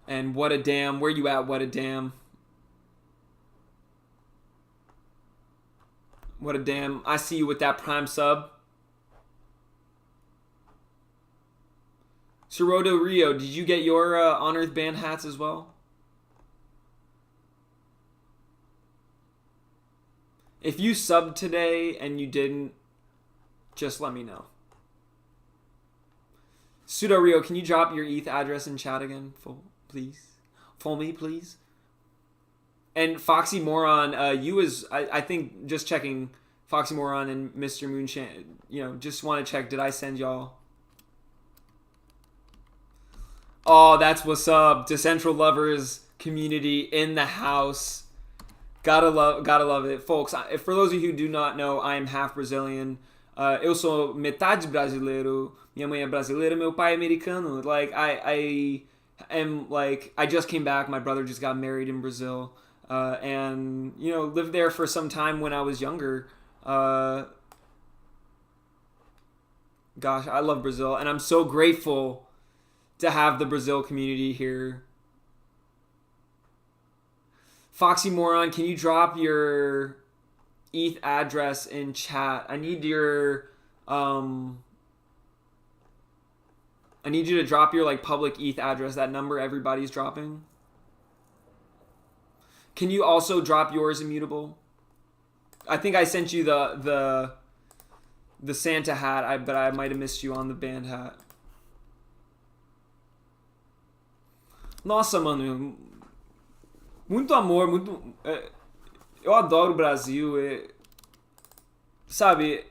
And what a damn. Where you at, what a damn? What a damn. I see you with that prime sub. Sirodo Rio, did you get your On Earth Band hats as well? If you subbed today and you didn't, just let me know. Pseudo Rio, can you drop your ETH address in chat again, please? For me, please. And Foxy Moron, I think, just checking, Foxy Moron and Mr. Moonshine, just want to check, did I send y'all? Oh, that's what's up. Decentral lovers community in the house. Gotta love it. Folks, for those of you who do not know, I am half Brazilian. Eu sou metade brasileiro. Minha mãe é brasileira, meu pai é americano. Like, I just came back. My brother just got married in Brazil. And lived there for some time when I was younger. Gosh, I love Brazil, and I'm so grateful to have the Brazil community here. Foxy Moron, can you drop your ETH address in chat? I need your I need you to drop your public ETH address, that number everybody's dropping. Can you also drop yours, Immutable? I think I sent you the Santa hat, but I might have missed you on the band hat. Nossa, mano. Muito amor, muito... eu adoro o Brasil. Sabe,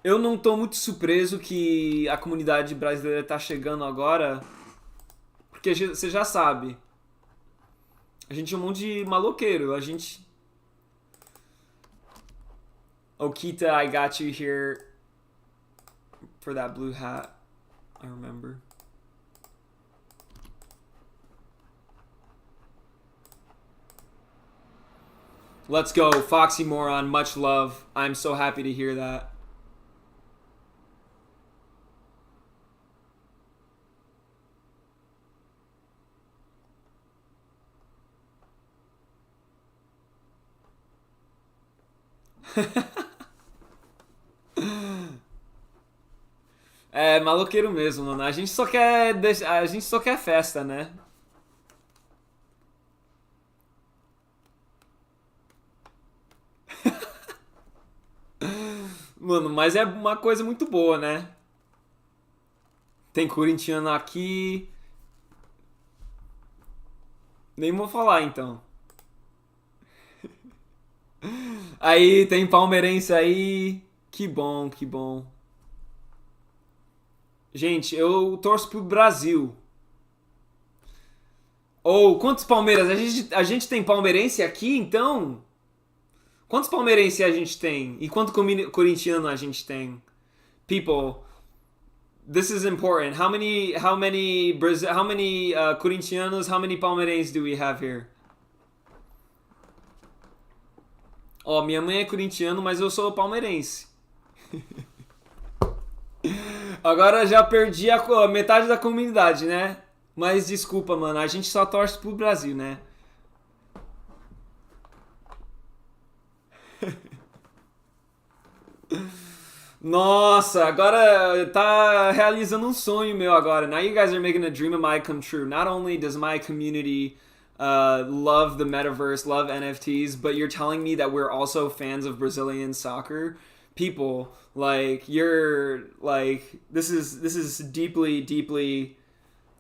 eu não tô muito surpreso que a comunidade brasileira tá chegando agora. Porque você já sabe. A gente é um monte de maloqueiro. A gente... Okita, I got you here for that blue hat. I remember. Let's go, Foxy Moron. Much love. I'm so happy to hear that. É maloqueiro mesmo, mano. A gente só quer festa, né? Mano, mas é uma coisa muito boa, né? Tem corintiano aqui. Nem vou falar, então. Aí, tem palmeirense aí. Que bom, que bom. Gente, eu torço pro Brasil. Ou, quantos Palmeiras? A gente tem palmeirense aqui, então? Quantos palmeirenses a gente tem? E quanto corintiano a gente tem? People, this is important. How many corintianos, how many palmeirenses do we have here? Ó, minha mãe é corintiano, mas eu sou palmeirense. Agora já perdi a metade da comunidade, né? Mas desculpa, mano, a gente só torce pro Brasil, né? Nossa, agora tá realizando um sonho meu agora. Now you guys are making a dream of mine come true. Not only does my community love the metaverse, love NFTs, but you're telling me that we're also fans of Brazilian soccer. People, this is deeply, deeply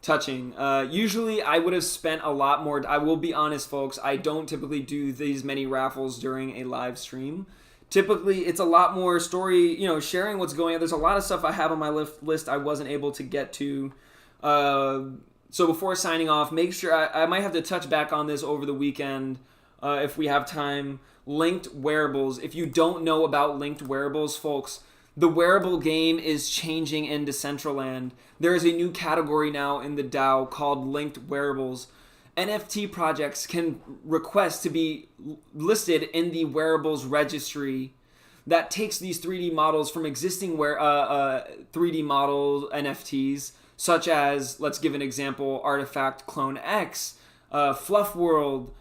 touching. Usually I would have spent a lot more. I will be honest, folks, I don't typically do these many raffles during a live stream. Typically, it's a lot more story, sharing what's going on. There's a lot of stuff I have on my list I wasn't able to get to. So before signing off, make sure I might have to touch back on this over the weekend if we have time. Linked wearables. If you don't know about linked wearables, folks, the wearable game is changing in Decentraland. There is a new category now in the DAO called linked wearables. NFT projects can request to be listed in the wearables registry that takes these 3D models from existing 3D model NFTs, such as, let's give an example, Artifact Clone X, Fluff World,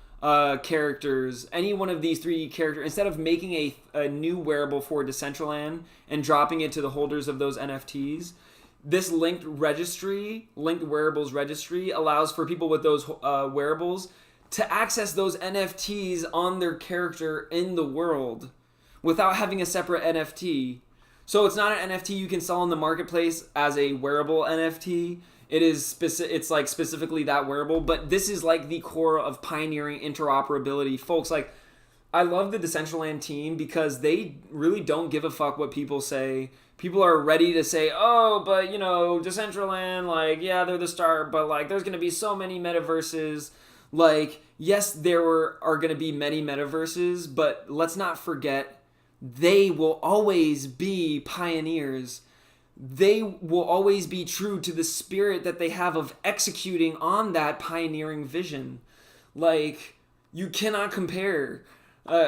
characters, any one of these 3D characters, instead of making a new wearable for Decentraland and dropping it to the holders of those NFTs, this linked wearables registry allows for people with those wearables to access those NFTs on their character in the world without having a separate NFT. So it's not an NFT you can sell in the marketplace as a wearable NFT. It's like specifically that wearable, but this is like the core of pioneering interoperability. Folks, like, I love the Decentraland team because they really don't give a fuck what people say. People are ready to say, oh, but Decentraland, like, yeah, they're the start, but like, there's gonna be so many metaverses. Like, yes, there are gonna be many metaverses, but let's not forget, they will always be pioneers. They will always be true to the spirit that they have of executing on that pioneering vision. Like, you cannot compare.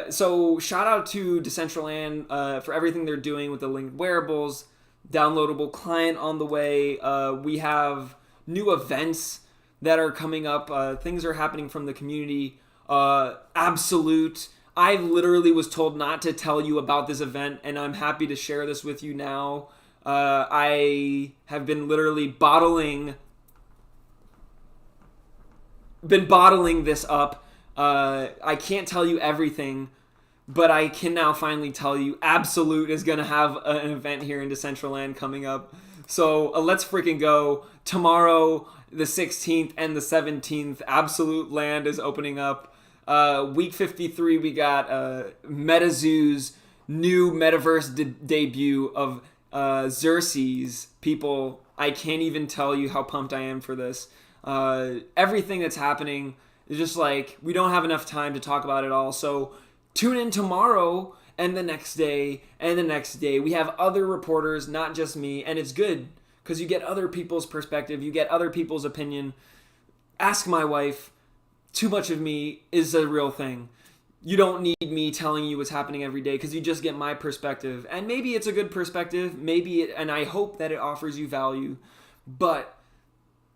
So shout out to Decentraland for everything they're doing with the linked wearables, downloadable client on the way. We have new events that are coming up. Things are happening from the community. Absolute. I literally was told not to tell you about this event, and I'm happy to share this with you now. I have been literally bottling this up. I can't tell you everything, but I can now finally tell you Absolute is going to have an event here in Decentraland coming up. So let's freaking go. Tomorrow, the 16th and the 17th, Absolute Land is opening up. Week 53, we got MetaZoo's new metaverse debut of Xerxes. People, I can't even tell you how pumped I am for this. Everything that's happening is just like, we don't have enough time to talk about it all. So tune in tomorrow and the next day and the next day. We have other reporters, not just me, and it's good because you get other people's perspective, you get other people's opinion. Ask my wife. Too much of me is a real thing. You don't need me telling you what's happening every day because you just get my perspective. And maybe it's a good perspective, and I hope that it offers you value. But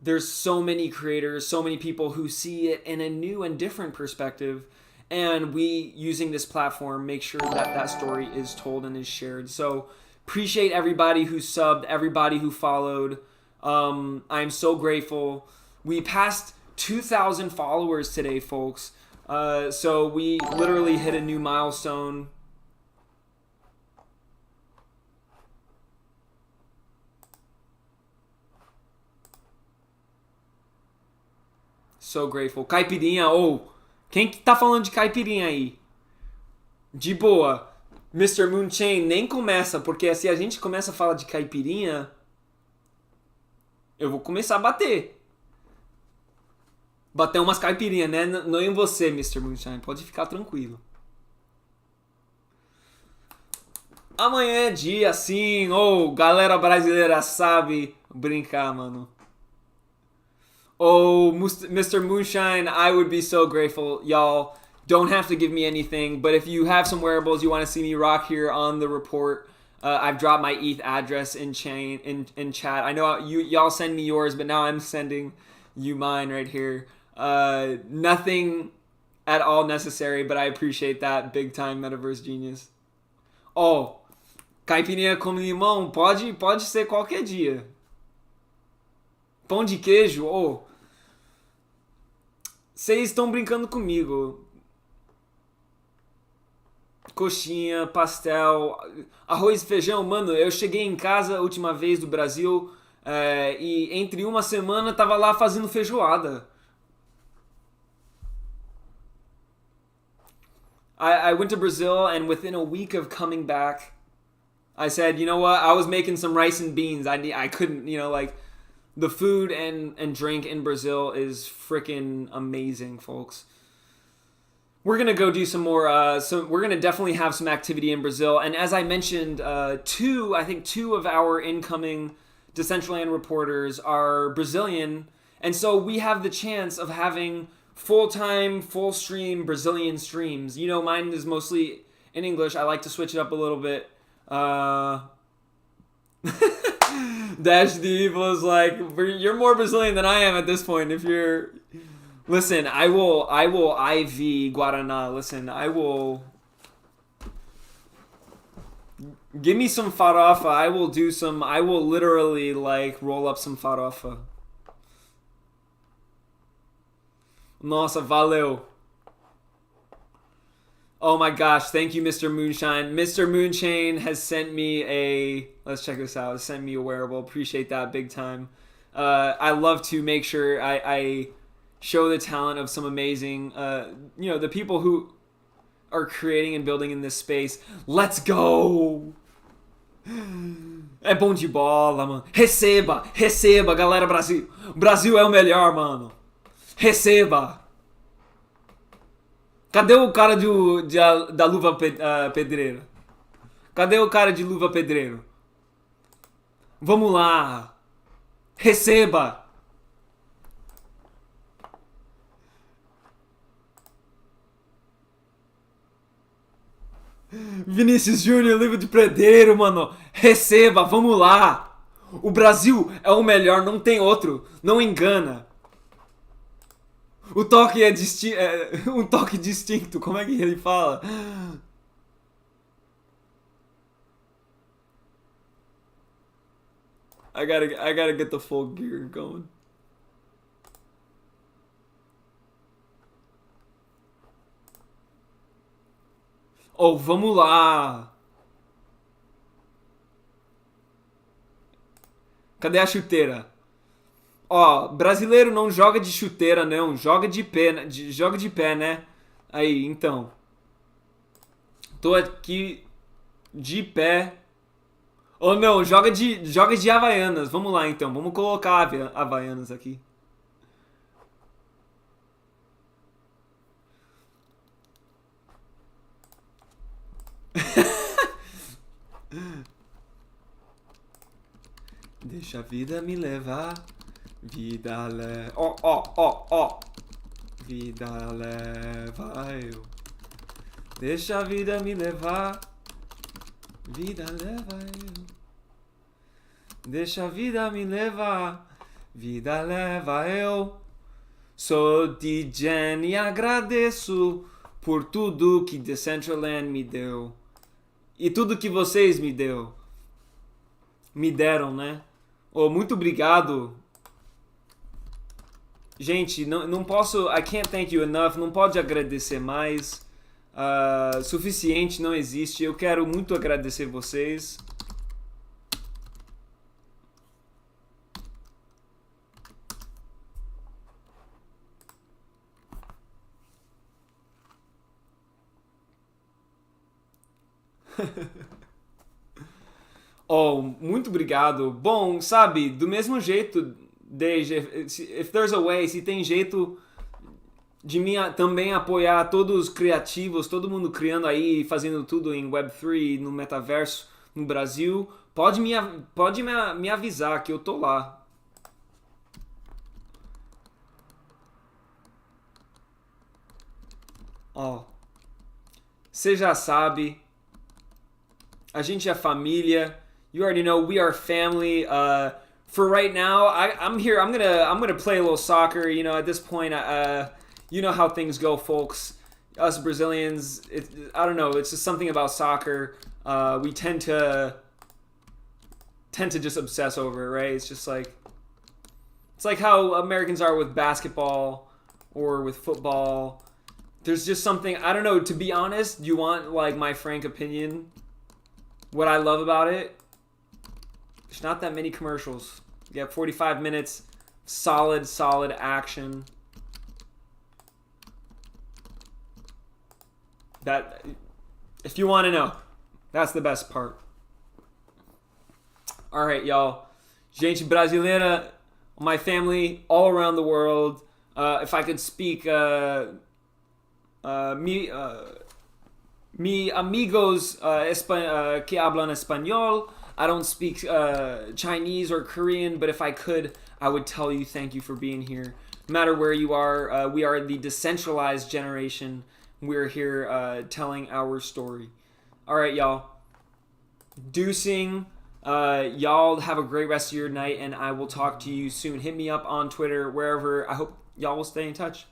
there's so many creators, so many people who see it in a new and different perspective. And we, using this platform, make sure that that story is told and is shared. So appreciate everybody who subbed, everybody who followed. I'm so grateful. We passed 2,000 followers today, folks. So we literally hit a new milestone. So grateful. Caipirinha, quem que tá falando de caipirinha aí? De boa. Mr. Moonchain, nem começa, porque se a gente começa a falar de caipirinha, eu vou começar a bater. Bater umas caipirinhas, né? Não em você, Mr. Moonshine. Pode ficar tranquilo. Amanhã é dia, sim. Galera brasileira sabe brincar, mano. Mr. Moonshine, I would be so grateful. Y'all don't have to give me anything, but if you have some wearables you want to see me rock here on the report, I've dropped my ETH address in chat. I know y'all send me yours, but now I'm sending you mine right here. Nothing at all necessary, but I appreciate that. Big time Metaverse genius. Caipirinha com limão pode ser qualquer dia. Pão de queijo, vocês estão brincando comigo. Coxinha, pastel, arroz e feijão. Mano, eu cheguei em casa a última vez do Brasil e entre uma semana tava lá fazendo feijoada. I went to Brazil, and within a week of coming back, I said, you know what? I was making some rice and beans. I couldn't, the food and drink in Brazil is freaking amazing, folks. We're gonna go do some more. So we're gonna definitely have some activity in Brazil. And as I mentioned, two of our incoming Decentraland reporters are Brazilian, and so we have the chance of having full-time, full-stream Brazilian streams. You know, mine is mostly in English. I like to switch it up a little bit. Dash D was like, "You're more Brazilian than I am at this point. If you're." Listen, I will IV Guaraná. Listen, I will... Give me some farofa. I will literally, like, roll up some farofa. Nossa, valeu. Oh my gosh, thank you, Mr. Moonshine. Mr. Moonshine has sent me a... Let's check this out. Has sent me a wearable. Appreciate that big time. I love to make sure I show the talent of some amazing, the people who are creating and building in this space. Let's go! É bom de bola, mano. Receba, galera Brasil. Brasil é o melhor, mano. Receba. Cadê o cara da luva pedreira? Cadê o cara de luva pedreiro? Vamos lá. Receba. Vinícius Júnior, livro de pedreiro, mano. Receba, vamos lá. O Brasil é o melhor, não tem outro. Não engana. O toque é um toque distinto. Como é que ele fala? I gotta get the full gear going. Oh, vamos lá. Cadê a chuteira? Ó, brasileiro não joga de chuteira, não. Joga de pé, joga de pé, né? Aí, então. Tô aqui de pé. Oh, não, joga de Havaianas. Vamos lá, então. Vamos colocar Havaianas aqui. Deixa a vida me levar. Vida leva. Ó. Vida leva eu. Deixa a vida me levar. Vida leva eu. Deixa a vida me levar. Vida leva eu. Sou DJ e agradeço por tudo que Decentraland me deu. E tudo que vocês me deram, né? Oh, muito obrigado. Gente, não posso... I can't thank you enough. Não pode agradecer mais. Suficiente não existe. Eu quero muito agradecer vocês. Oh, muito obrigado. Bom, sabe, do mesmo jeito, Deja, if there's a way, se tem jeito de mim também apoiar todos os criativos, todo mundo criando aí, fazendo tudo em Web3, no metaverso, no Brasil, pode me avisar que eu tô lá. Ó, você já sabe, a gente é família. You already know we are family. For right now, I'm here. I'm gonna play a little soccer. You know, at this point, you know how things go, folks. Us Brazilians, I don't know. It's just something about soccer. We tend to just obsess over it, right? It's like how Americans are with basketball or with football. There's just something, I don't know. To be honest, you want like my frank opinion? What I love about it. There's not that many commercials. You have 45 minutes, solid action. That, if you want to know, that's the best part. Alright, y'all. Gente brasileira, my family all around the world. If I could speak, mi amigos que hablan español. I don't speak Chinese or Korean, but if I could, I would tell you thank you for being here. No matter where you are, we are the decentralized generation. We're here telling our story. All right, y'all. Deucing. Y'all have a great rest of your night, and I will talk to you soon. Hit me up on Twitter, wherever. I hope y'all will stay in touch.